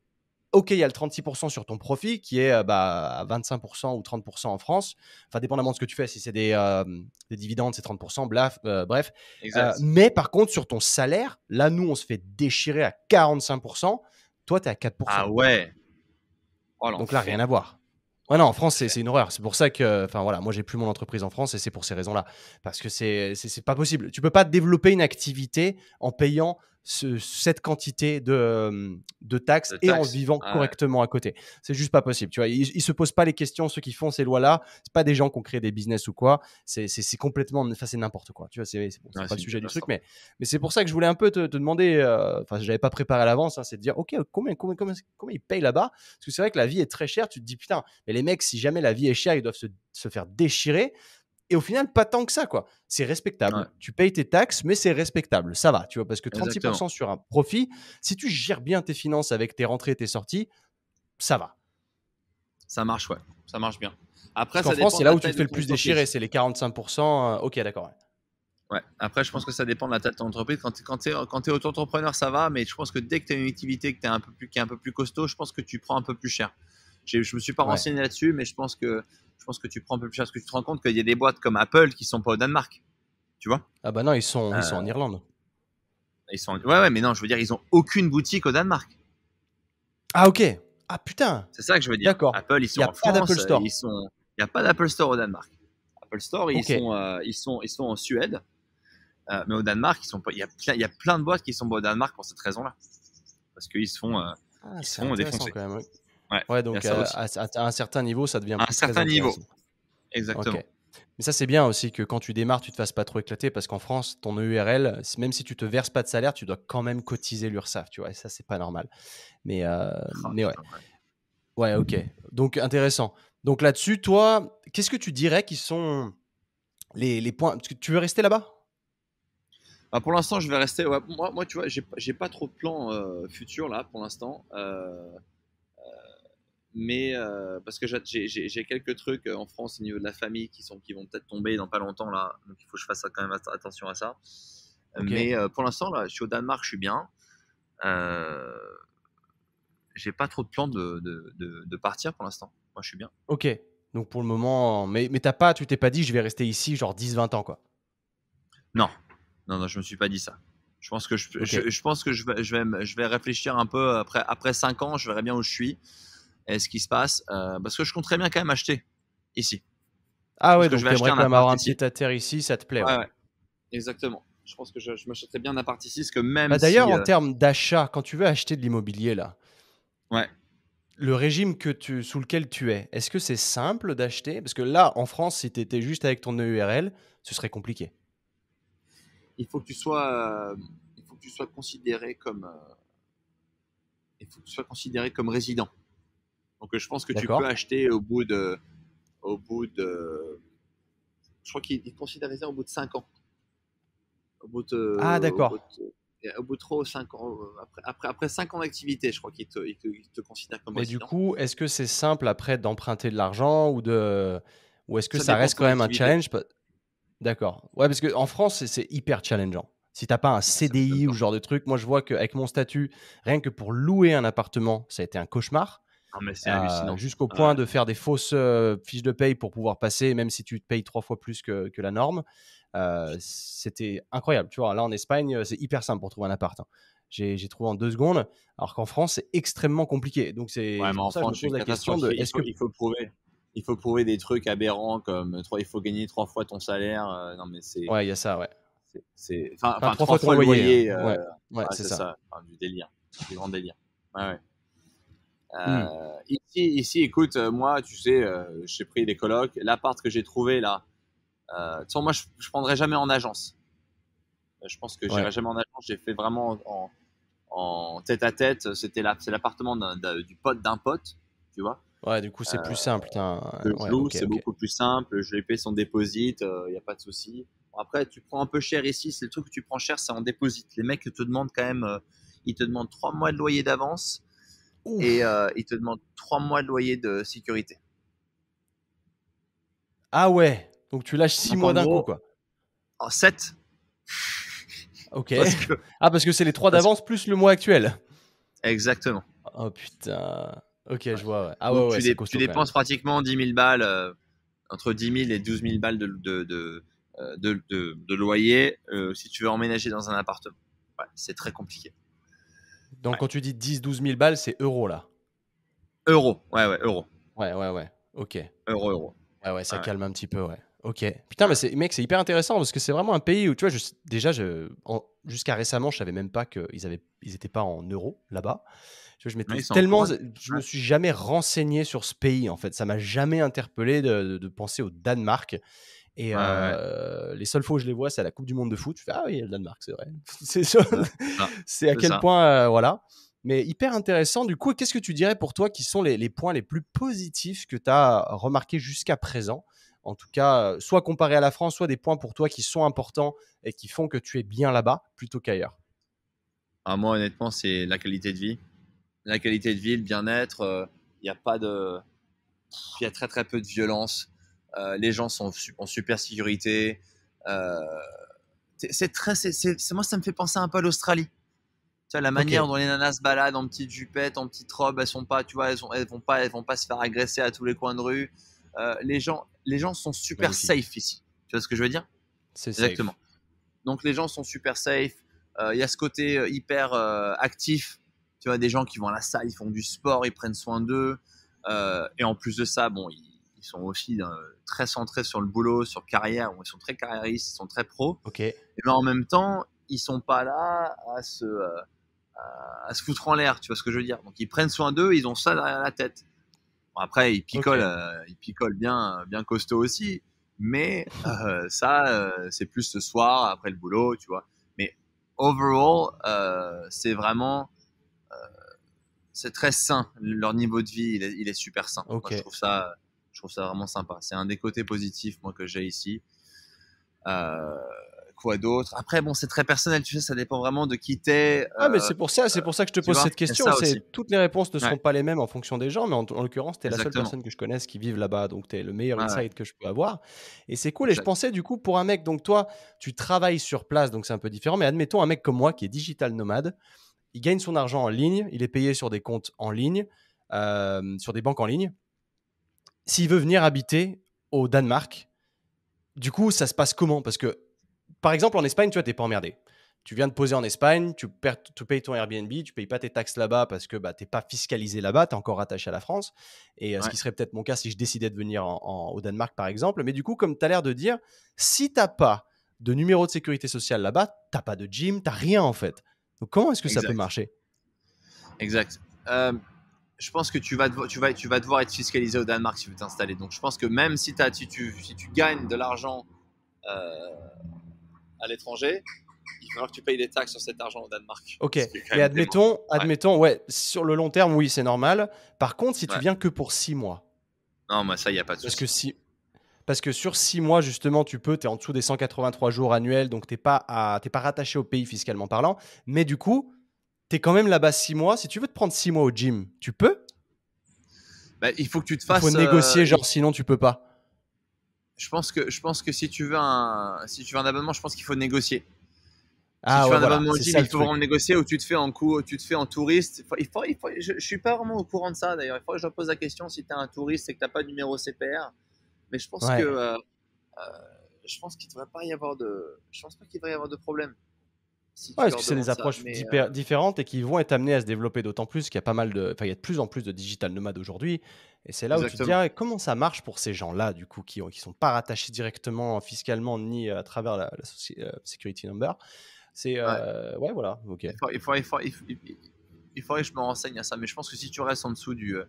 OK, il y a le 36% sur ton profit qui est à 25% ou 30% en France. Enfin, dépendamment de ce que tu fais. Si c'est des dividendes, c'est 30%, bref. exact. Mais par contre, sur ton salaire, là, nous, on se fait déchirer à 45%. Toi, tu es à 4%. Ah ouais. Oh, Donc là, l'enfer. rien à voir. Ouais, non, en France, L'enfer. c'est une horreur. C'est pour ça que, enfin voilà, moi, j'ai plus mon entreprise en France et c'est pour ces raisons-là. Parce que c'est pas possible. Tu peux pas développer une activité en payant cette quantité de taxes De et en taxes. vivant Ouais, correctement à côté. C'est juste pas possible. Tu vois, ils se posent pas les questions, ceux qui font ces lois-là. C'est pas des gens qui ont créé des business ou quoi. C'est complètement, enfin, c'est n'importe quoi. Tu vois, bon, c'est ouais, pas c'est le une sujet du truc, catastrophe. mais c'est pour ça que je voulais un peu te demander, enfin, j'avais pas préparé à l'avance, hein, c'est de dire, OK, combien ils payent là-bas? Parce que c'est vrai que la vie est très chère. Tu te dis, putain, mais les mecs, si jamais la vie est chère, ils doivent se faire déchirer. Et au final, pas tant que ça, quoi. C'est Ouais, respectable. Tu payes tes taxes, mais c'est respectable. Ça va, tu vois, parce que exactement. 36% sur un profit, si tu gères bien tes finances avec tes rentrées et tes sorties, ça va. Ça marche, ouais. Ça marche bien. Parce Après, qu'en ça France, dépend c'est de là la où tu taille te de fais le ton plus déchirer, entreprise. c'est les 45%. Ok, d'accord. Ouais. Ouais. Après, je pense que ça dépend de la taille de ton entreprise. Quand t'es auto-entrepreneur, ça va, mais je pense que dès que tu as une activité qui est un peu plus costaud, je pense que tu prends un peu plus cher. Je me suis pas Ouais. renseigné là-dessus, mais je pense que tu prends un peu plus cher parce que tu te rends compte qu'il y a des boîtes comme Apple qui sont pas au Danemark. Tu vois? Ah bah non, ils sont en Euh, Irlande. Ouais, ouais, mais non, je veux dire, ils ont aucune boutique au Danemark. Ah ok. Ah putain. C'est ça que je veux dire. D'accord. Apple, ils Il sont n'y a en pas d'Apple France, Store. il n'y a pas d'Apple Store au Danemark. Apple Store, Ok. ils sont en Suède, mais au Danemark, ils sont pas. Il y a plein de boîtes qui sont pas au Danemark pour cette raison-là, parce Ah, ils se c'est font intéressant défoncer. quand même. Ouais, Ouais, ouais, il y a donc ça aussi. à un certain niveau, ça devient À un plus très certain niveau, intéressant. Ok. exactement. Mais ça, c'est bien aussi que quand tu démarres, tu te fasses pas trop éclater parce qu'en France, ton EURL, même si tu te verses pas de salaire, tu dois quand même cotiser l'URSSAF, tu vois, et ça, c'est pas normal. Mais, euh, Ah, mais ouais. putain, ouais. Ouais, ok. Donc, intéressant. Donc là-dessus, toi, qu'est-ce que tu dirais qui sont les points. Parce que tu veux rester là-bas? Bah, pour l'instant, je vais rester. Ouais, moi, tu vois, j'ai pas trop de plans futurs là pour l'instant. Mais parce que j'ai quelques trucs en France au niveau de la famille qui vont peut-être tomber dans pas longtemps là, donc il faut que je fasse quand même attention à ça. Ok. Mais pour l'instant là, je suis au Danemark, je suis bien. Euh, j'ai pas trop de plans de partir pour l'instant. Moi, je suis bien. Ok. Donc pour le moment. Mais tu t'es pas dit, je vais rester ici genre 10-20 ans, quoi. Non, non, non, je me suis pas dit ça. Je pense que Ok. je pense que je vais réfléchir un peu après 5 ans, je verrai bien où je suis et ce qui se passe, parce que je compterais bien quand même acheter ici. Je Ah pense ouais, que je donc vais acheter t'aimerais un quand même appart avoir un ici. pied à terre ici, ça te plaît, Ouais, ouais. ouais. Exactement. Je pense que je m'achèterais bien un appart ici, parce que même Bah d'ailleurs, si. en termes d'achat, quand tu veux acheter de l'immobilier, là, Ouais, le régime sous lequel tu es, est-ce que c'est simple d'acheter? Parce que là, en France, si tu étais juste avec ton EURL, ce serait compliqué. il faut que tu sois, il faut que tu sois considéré comme, il faut que tu sois considéré comme résident. Donc, je pense que tu peux D'accord? acheter au bout de, je crois qu'il est considéré ça au bout de 5 ans. Au bout Ah, de, au bout d'accord. au bout de 3 ou 5 ans, après 5 ans d'activité, je crois qu'il te considère comme Mais du résident. coup, est-ce que c'est simple après d'emprunter de l'argent ou est-ce que Ça ça dépend de reste ton quand même un activité. challenge? D'accord. Ouais, parce qu'en France, c'est hyper challengeant. Si t'as pas un Ouais, ça m'étonne CDI ou pas. ce genre de truc, moi je vois qu'avec mon statut, rien que pour louer un appartement, ça a été un cauchemar. Non, mais c'est hallucinant. Jusqu'au point Ouais. de faire des fausses fiches de paye pour pouvoir passer, même si tu te payes 3 fois plus que la norme. C'était incroyable. Tu vois, là en Espagne, c'est hyper simple pour trouver un appart, hein. J'ai trouvé en 2 secondes, alors qu'en France, c'est extrêmement compliqué. Donc Ouais, c'est mais pour en ça que je me France, c'est pose une la question catastrophe. de est-ce que. Il faut prouver des trucs aberrants comme il faut gagner 3 fois ton salaire. Non, mais Ouais, il y a ça, ouais. Enfin, enfin, 3 trois fois ton fois le loyer, hein. loyer. Ouais, ouais, Ouais, c'est c'est ça. ça. Enfin, du délire, du grand délire. Ouais, ouais. Hmm. Ici, écoute, moi, tu sais, j'ai pris des colocs. L'appart que j'ai trouvé là, de toute façon, moi, je prendrai jamais en agence. Je pense que Ouais. j'irai jamais en agence. J'ai fait vraiment en tête à tête. C'est l'appartement du pote d'un pote, tu vois. Ouais, du coup, c'est plus simple. Que je Ouais, loue, ok, c'est ok. beaucoup plus simple. Je lui paye son déposit, il n'y a pas de souci. Bon, après, tu prends un peu cher ici. C'est le truc que tu prends cher, c'est en déposit. Les mecs te demandent quand même, ils te demandent 3 mois de loyer d'avance et Ouf. ils te demandent 3 mois de loyer de sécurité. Ah ouais. Donc tu lâches 6 Donc mois en d'un coup, gros, quoi. en 7, Ok. parce que, Ah, parce que c'est les 3 parce que- d'avance plus le mois actuel. exactement. Oh putain. Ok, Ouais. je vois, ouais. Ah ouais, Donc ouais, c'est tu costaud quand même. dépenses pratiquement 10 000 balles, entre 10 000 et 12 000 balles de loyer si tu veux emménager dans un appartement. Ouais, c'est très compliqué. Donc Ouais. quand tu dis 10 12 000 balles, c'est euros là. Euros, ouais, ouais, euros. Ouais, ouais, ouais. Ok. Euros, euros. Ouais, ouais, ça Ouais, ouais. calme un petit peu, ouais. Ok. Putain, mais mec, c'est hyper intéressant parce que c'est vraiment un pays où, tu vois, déjà, jusqu'à récemment, je savais même pas ils étaient pas en euros là-bas. Tu vois, Ouais, ils sont en couronne. je me Ouais. suis jamais renseigné sur ce pays en fait. Ça m'a jamais interpellé de penser au Danemark. Et Ouais, ouais, les seules fois où je les vois, c'est à la Coupe du Monde de foot. Je fais ah oui, le Danemark, c'est vrai. c'est sûr. ouais. Ça, C'est à c'est quel ça. point, voilà. Mais hyper intéressant. Du coup, qu'est-ce que tu dirais pour toi qui sont les points les plus positifs que tu as remarqués jusqu'à présent? En tout cas, soit comparé à la France, soit des points pour toi qui sont importants et qui font que tu es bien là-bas plutôt qu'ailleurs. Ah, moi, honnêtement, c'est la qualité de vie. La qualité de vie, le bien-être. Il y a pas de, il y a très très peu de violence. Les gens sont en super sécurité. Euh, moi, ça me fait penser un peu à l'Australie. Tu vois, la Ok. manière dont les nanas se baladent en petite jupette, en petite robe, elles sont pas, tu vois, elles vont pas se faire agresser à tous les coins de rue. Les gens sont super Magnifique. safe ici. Tu vois ce que je veux dire? C'est Exactement. safe. Donc les gens sont super safe. Il y a ce côté hyper actif. Tu vois, des gens qui vont à la salle, ils font du sport, ils prennent soin d'eux. Et en plus de ça, bon, ils sont aussi très centrés sur le boulot, sur carrière. Bon, ils sont très carriéristes, ils sont très pros. Ok. Et mais en même temps, ils sont pas là à se foutre en l'air. Tu vois ce que je veux dire? Donc ils prennent soin d'eux, ils ont ça derrière la tête. Bon, après, Ok. ils picolent bien, bien costaud aussi. Mais ça, c'est plus ce soir après le boulot, tu vois. Mais overall, c'est vraiment, c'est très sain. Leur niveau de vie, il est super sain. Moi, Ok. je trouve ça vraiment sympa. C'est un des côtés positifs, moi, que j'ai ici. Euh, quoi d'autre? Après, bon, c'est très personnel, tu sais, ça dépend vraiment de qui t'es. Ah, mais c'est pour ça que je te Tu pose vois, cette il y a question. ça aussi. C'est toutes les réponses ne Ouais, seront pas les mêmes en fonction des gens, mais en l'occurrence, tu es la seule exactement. personne que je connaisse qui vive là-bas, donc tu es le meilleur Ouais, ouais, insight que je peux avoir. Et c'est cool. Et je exact. pensais du coup pour un mec, donc toi, tu travailles sur place, donc c'est un peu différent. Mais admettons un mec comme moi qui est digital nomade, il gagne son argent en ligne, il est payé sur des comptes en ligne, sur des banques en ligne. S'il veut venir habiter au Danemark, du coup, ça se passe comment? Parce que, par exemple, en Espagne, tu vois, t'es pas emmerdé. Tu viens de poser en Espagne, tu payes ton Airbnb, tu payes pas tes taxes là-bas parce que bah, t'es pas fiscalisé là-bas, t'es encore rattaché à la France. Et ce Ouais. qui serait peut-être mon cas si je décidais de venir au Danemark, par exemple. Mais du coup, comme tu as l'air de dire, si t'as pas de numéro de sécurité sociale là-bas, t'as pas de gym, t'as rien en fait. Donc comment est-ce que ça peut Exact. marcher? Exact. Je pense que tu vas devoir être fiscalisé au Danemark si tu veux t'installer. Donc, je pense que même si tu gagnes de l'argent euh, à l'étranger, il faudra que tu payes des taxes sur cet argent au Danemark. Ok, Ce qui est quand mais même dément. Ouais, admettons, ouais, sur le long terme, oui, c'est normal. Par contre, si tu ouais. viens que pour 6 mois, Non, moi, ça, il n'y a pas de parce que souci. si, Parce que sur 6 mois, justement, tu es en dessous des 183 jours annuels, donc t'es pas rattaché au pays fiscalement parlant. Mais du coup, tu es quand même là-bas 6 mois. Si tu veux te prendre 6 mois au gym, tu peux. Bah, il faut que tu te Il faut fasses. négocier, genre sinon tu peux pas. je pense que si tu veux un abonnement, je pense qu'il faut négocier. Si Ah tu veux ouais, un voilà, abonnement c'est gym, ça il le faut vraiment truc. négocier ou tu te fais en touriste. Je suis pas vraiment au courant de ça d'ailleurs. Il faut que je pose la question si tu es un touriste et que tu n'as pas de numéro CPR. Mais Ouais. je pense qu'il devrait pas y avoir je pense pas qu'il devrait y avoir de problème si Ouais, tu parce que leur c'est des demandes ça. approches différentes et qui vont être amenées à se développer d'autant plus qu'il y a pas mal de, enfin, il y a de plus en plus de digital nomades aujourd'hui. Et c'est là où tu te dis, Exactement. ah, comment ça marche pour ces gens-là, du coup, qui sont pas rattachés directement fiscalement ni à travers la security number. C'est, Ouais. ouais, voilà, ok. Il faudrait que je me renseigne à ça. Mais je pense que si tu restes en dessous de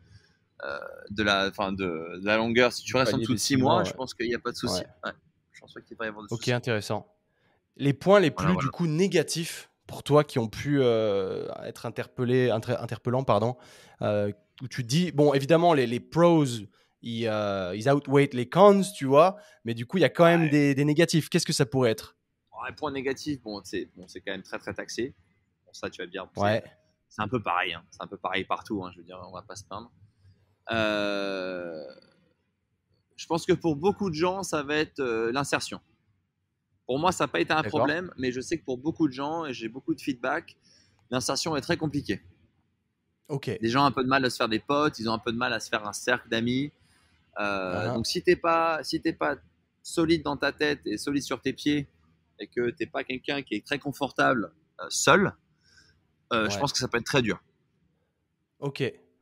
la longueur, si Du tu restes en palier dessous des de 6 6 mois, mois, je ouais. pense qu'il n'y a pas de souci. Ouais. Ouais. Je pense pas qu'il devrait y avoir de Ok, souci. intéressant. Les points les Voilà, plus, du voilà. coup, négatifs pour toi qui ont pu être interpellants, pardon, où tu te dis, bon, évidemment, les pros, ils outweigh les cons, tu vois, mais du coup, il y a quand même Ouais. des négatifs. Qu'est-ce que ça pourrait être? Un point négatif, bon, c'est quand même très très taxé. Bon, ça, tu vas te dire, Ouais, c'est un peu pareil. Hein. C'est un peu pareil partout. Hein, je veux dire, on va pas se plaindre. Euh, je pense que pour beaucoup de gens, ça va être l'insertion. Pour moi, ça n'a pas été un d'accord. problème, mais je sais que pour beaucoup de gens, et j'ai beaucoup de feedback, l'insertion est très compliquée. Ok. Les gens ont un peu de mal à se faire des potes, ils ont un peu de mal à se faire un cercle d'amis. Uhum. Donc si t'es pas solide dans ta tête et solide sur tes pieds, et que t'es pas quelqu'un qui est très confortable seul, je Ouais. pense que ça peut être très dur. Ok.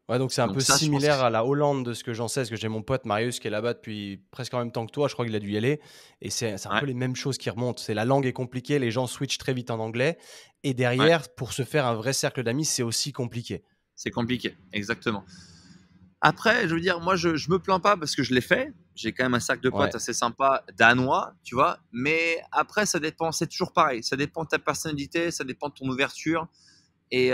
Ouais, donc c'est un peu Donc ça, je pense que similaire à la Hollande de ce que j'en sais, parce que j'ai mon pote Marius qui est là-bas depuis presque en même temps que toi, je crois qu'il a dû y aller, et c'est un ouais, peu les mêmes choses qui remontent. C'est la langue est compliquée, les gens switchent très vite en anglais, et ouais, derrière, pour se faire un vrai cercle d'amis, c'est aussi compliqué. c'est compliqué, exactement. Après, je veux dire, moi, je me plains pas parce que je l'ai fait. J'ai quand même un sac de Ouais, potes assez sympa, danois, tu vois. Mais après, ça dépend, c'est toujours pareil. Ça dépend de ta personnalité, ça dépend de ton ouverture. Et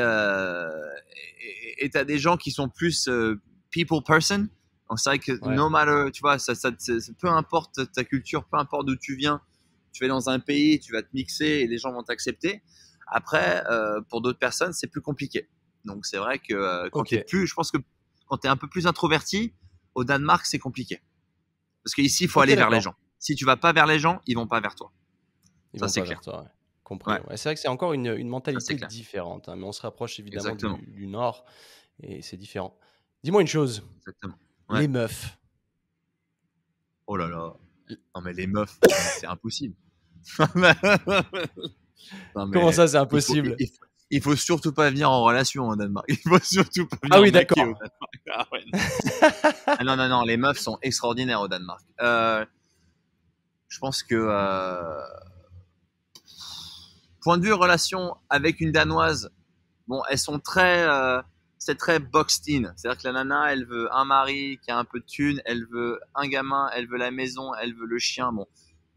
t'as des gens qui sont plus people person. Donc c'est vrai que ouais. no matter, tu vois, peu importe ta culture, peu importe d'où tu viens, tu vas dans un pays, tu vas te mixer et les gens vont t'accepter. Après, pour d'autres personnes, c'est plus compliqué. Donc c'est vrai que Ok. je pense que quand tu es un peu plus introverti, au Danemark, c'est compliqué. Parce qu'ici, il faut Ok, aller vers les d'accord. gens. Si tu vas pas vers les gens, ils vont pas vers toi. Ils Ça, vont c'est pas vers clair. toi, ouais. Compris. Ouais, Ouais, c'est vrai que c'est encore une ça, c'est mentalité clair. différente, hein, mais on se rapproche évidemment Exactement. du Nord, et c'est différent. Dis-moi une chose, Exactement. Ouais. les meufs. Oh là là. L- Non, mais les meufs, mais c'est impossible. Non, Comment mais ça, c'est il faut, il, impossible? il faut, il faut surtout pas venir en relation au Danemark. Il faut surtout pas Ah venir oui, maquer au d'accord. Danemark. Ah ouais, non. Ah non, non, non, les meufs sont extraordinaires au Danemark. Je pense que, point de vue relation avec une Danoise, bon, elles sont c'est très boxed in. C'est-à-dire que la nana, elle veut un mari qui a un peu de thune, elle veut un gamin, elle veut la maison, elle veut le chien. Bon,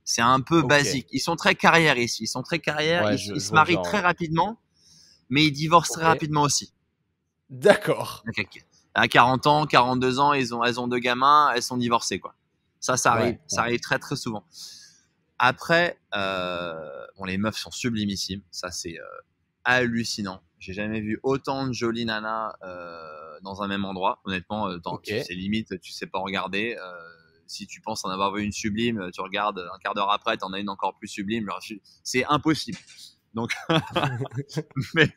c'est un peu Ok. basique. Ils sont très carrière ici. Ils sont très carrière. Ouais, Ils je se vois le marient genre, très ouais. rapidement, mais ils divorcent très Ok. rapidement aussi. D'accord. À 40 ans, 42 ans, elles ont deux gamins, elles sont divorcées, quoi. Ça arrive, Ouais, ça ouais. arrive très très souvent. Après, bon, les meufs sont sublimissimes. Ça, c'est hallucinant. J'ai jamais vu autant de jolies nanas dans un même endroit. Honnêtement, Ok. c'est limite, tu sais pas regarder. Si tu penses en avoir vu une sublime, tu regardes un quart d'heure après, t'en as une encore plus sublime. Genre, c'est impossible. Donc, mais,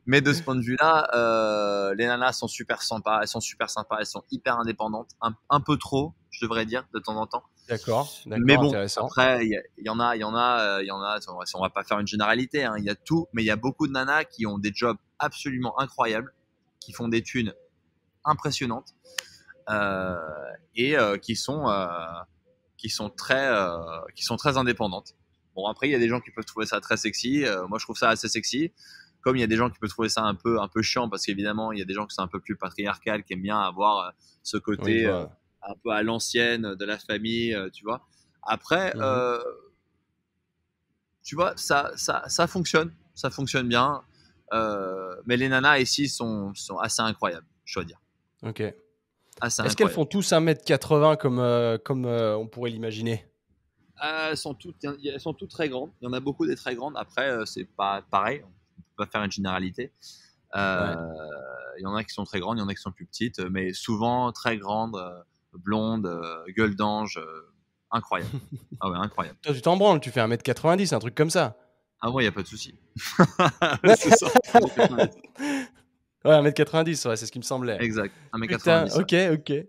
mais de ce point de vue-là, les nanas sont super sympas. Elles sont super sympas. Elles sont hyper indépendantes. Un peu trop, je devrais dire, de temps en temps. D'accord, Mais d'accord, bon, intéressant. après, il y en a. On va pas faire une généralité. Hein, il y a tout, mais il y a beaucoup de nanas qui ont des jobs absolument incroyables, qui font des thunes impressionnantes euh, et qui sont très indépendantes. Bon, après, il y a des gens qui peuvent trouver ça très sexy. Moi, je trouve ça assez sexy. Comme il y a des gens qui peuvent trouver ça un peu chiant, parce qu'évidemment, il y a des gens qui sont un peu plus patriarcales, qui aiment bien avoir ce Oui, je côté vois. un peu à l'ancienne de la famille, tu vois. Après, Mhm. tu vois, ça fonctionne bien. Mais les nanas ici sont assez incroyables, je dois dire. Ok. Assez Est-ce qu'elles incroyables. font tous 1,80 m comme on pourrait l'imaginer? Elles sont toutes très grandes. Il y en a beaucoup des très grandes. Après, c'est pas pareil. On peut pas faire une généralité. Ouais. Euh, Il y en a qui sont très grandes, il y en a qui sont plus petites, mais souvent très grandes, blondes, gueule d'ange. incroyable. Ah ouais, incroyable. Toi, tu t'en branles, tu fais 1m90, un truc comme ça. Ah moi, il y a pas de souci. C'est ça, 1m90. Ouais, 1m90, ouais, c'est ce qui me semblait. Exact, Putain, 1m90, ouais, ok.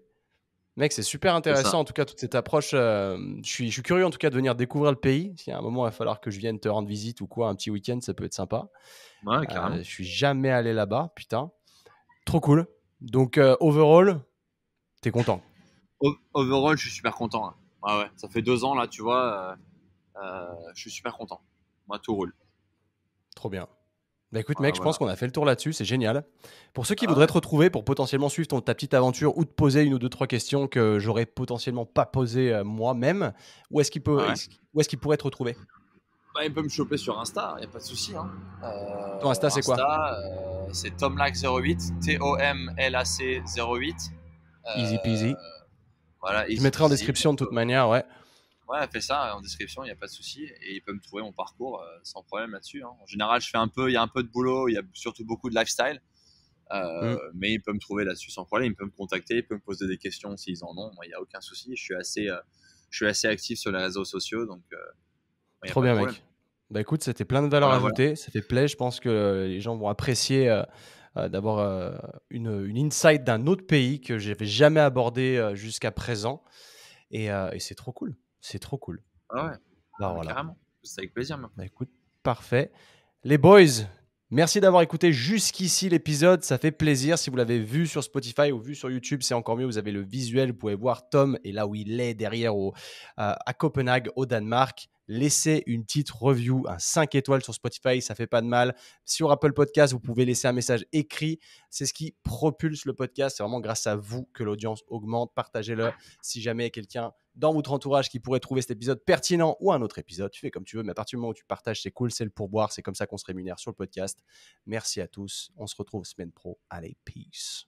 Mec, c'est super c'est ça. intéressant, en tout cas, toute cette approche. Je suis curieux, en tout cas, de venir découvrir le pays. S'il y a un moment, il va falloir que je vienne te rendre visite ou quoi, un petit week-end, ça peut être sympa. Ouais, carrément. Je suis jamais allé là-bas, putain. Trop cool. Donc, overall, t'es content. Overall, je suis super content, hein. Ah ouais, ça fait 2 ans là, tu vois, je suis super content. Moi, tout roule. Trop bien. Bah écoute, Voilà, mec, je pense voilà. qu'on a fait le tour là-dessus, c'est génial. Pour ceux qui Ah voudraient te ouais. retrouver pour potentiellement suivre ta petite aventure ou te poser une ou deux, trois questions que j'aurais potentiellement pas posées moi-même, Ah ouais. où est-ce qu'ils pourraient te retrouver? Bah, il peut me choper sur Insta, il n'y a pas de souci, hein. Ton Insta, c'est quoi? Insta, c'est Tomlac08, Tomlac08. Easy Euh, peasy. voilà, Je easy mettrai en peasy. description Donc, de toute manière, ouais. ouais, fais ça en description, il n'y a pas de souci. Et il peut me trouver mon parcours sans problème là-dessus, hein. En général, il y a un peu de boulot, il y a surtout beaucoup de lifestyle. Hmm. Mais il peut me trouver là-dessus sans problème. Il peut me contacter, il peut me poser des questions s'ils en ont. Moi, il n'y a aucun souci. Je suis assez actif sur les réseaux sociaux, donc il n'y a Trop pas de bien, problème. mec. Bah écoute, c'était plein de valeur Voilà, voilà. ajoutée. Ça fait plaisir. Je pense que les gens vont apprécier d'avoir une insight d'un autre pays que j'avais jamais abordé jusqu'à présent. Et c'est trop cool. C'est trop cool. Ah ouais, Bah ah, mais voilà. carrément. C'est avec plaisir, même. Bah écoute, parfait. Les boys, merci d'avoir écouté jusqu'ici l'épisode. Ça fait plaisir. Si vous l'avez vu sur Spotify ou vu sur YouTube, c'est encore mieux. Vous avez le visuel. Vous pouvez voir Tom et là où il est derrière à Copenhague, au Danemark. Laissez une petite review, un 5 étoiles sur Spotify, ça fait pas de mal. Sur Apple Podcast, vous pouvez laisser un message écrit. C'est ce qui propulse le podcast. C'est vraiment grâce à vous que l'audience augmente. Partagez-le. Si jamais il y a quelqu'un dans votre entourage qui pourrait trouver cet épisode pertinent ou un autre épisode, tu fais comme tu veux, mais à partir du moment où tu partages, c'est cool, c'est le pourboire, c'est comme ça qu'on se rémunère sur le podcast. Merci à tous, on se retrouve semaine pro. Allez, peace.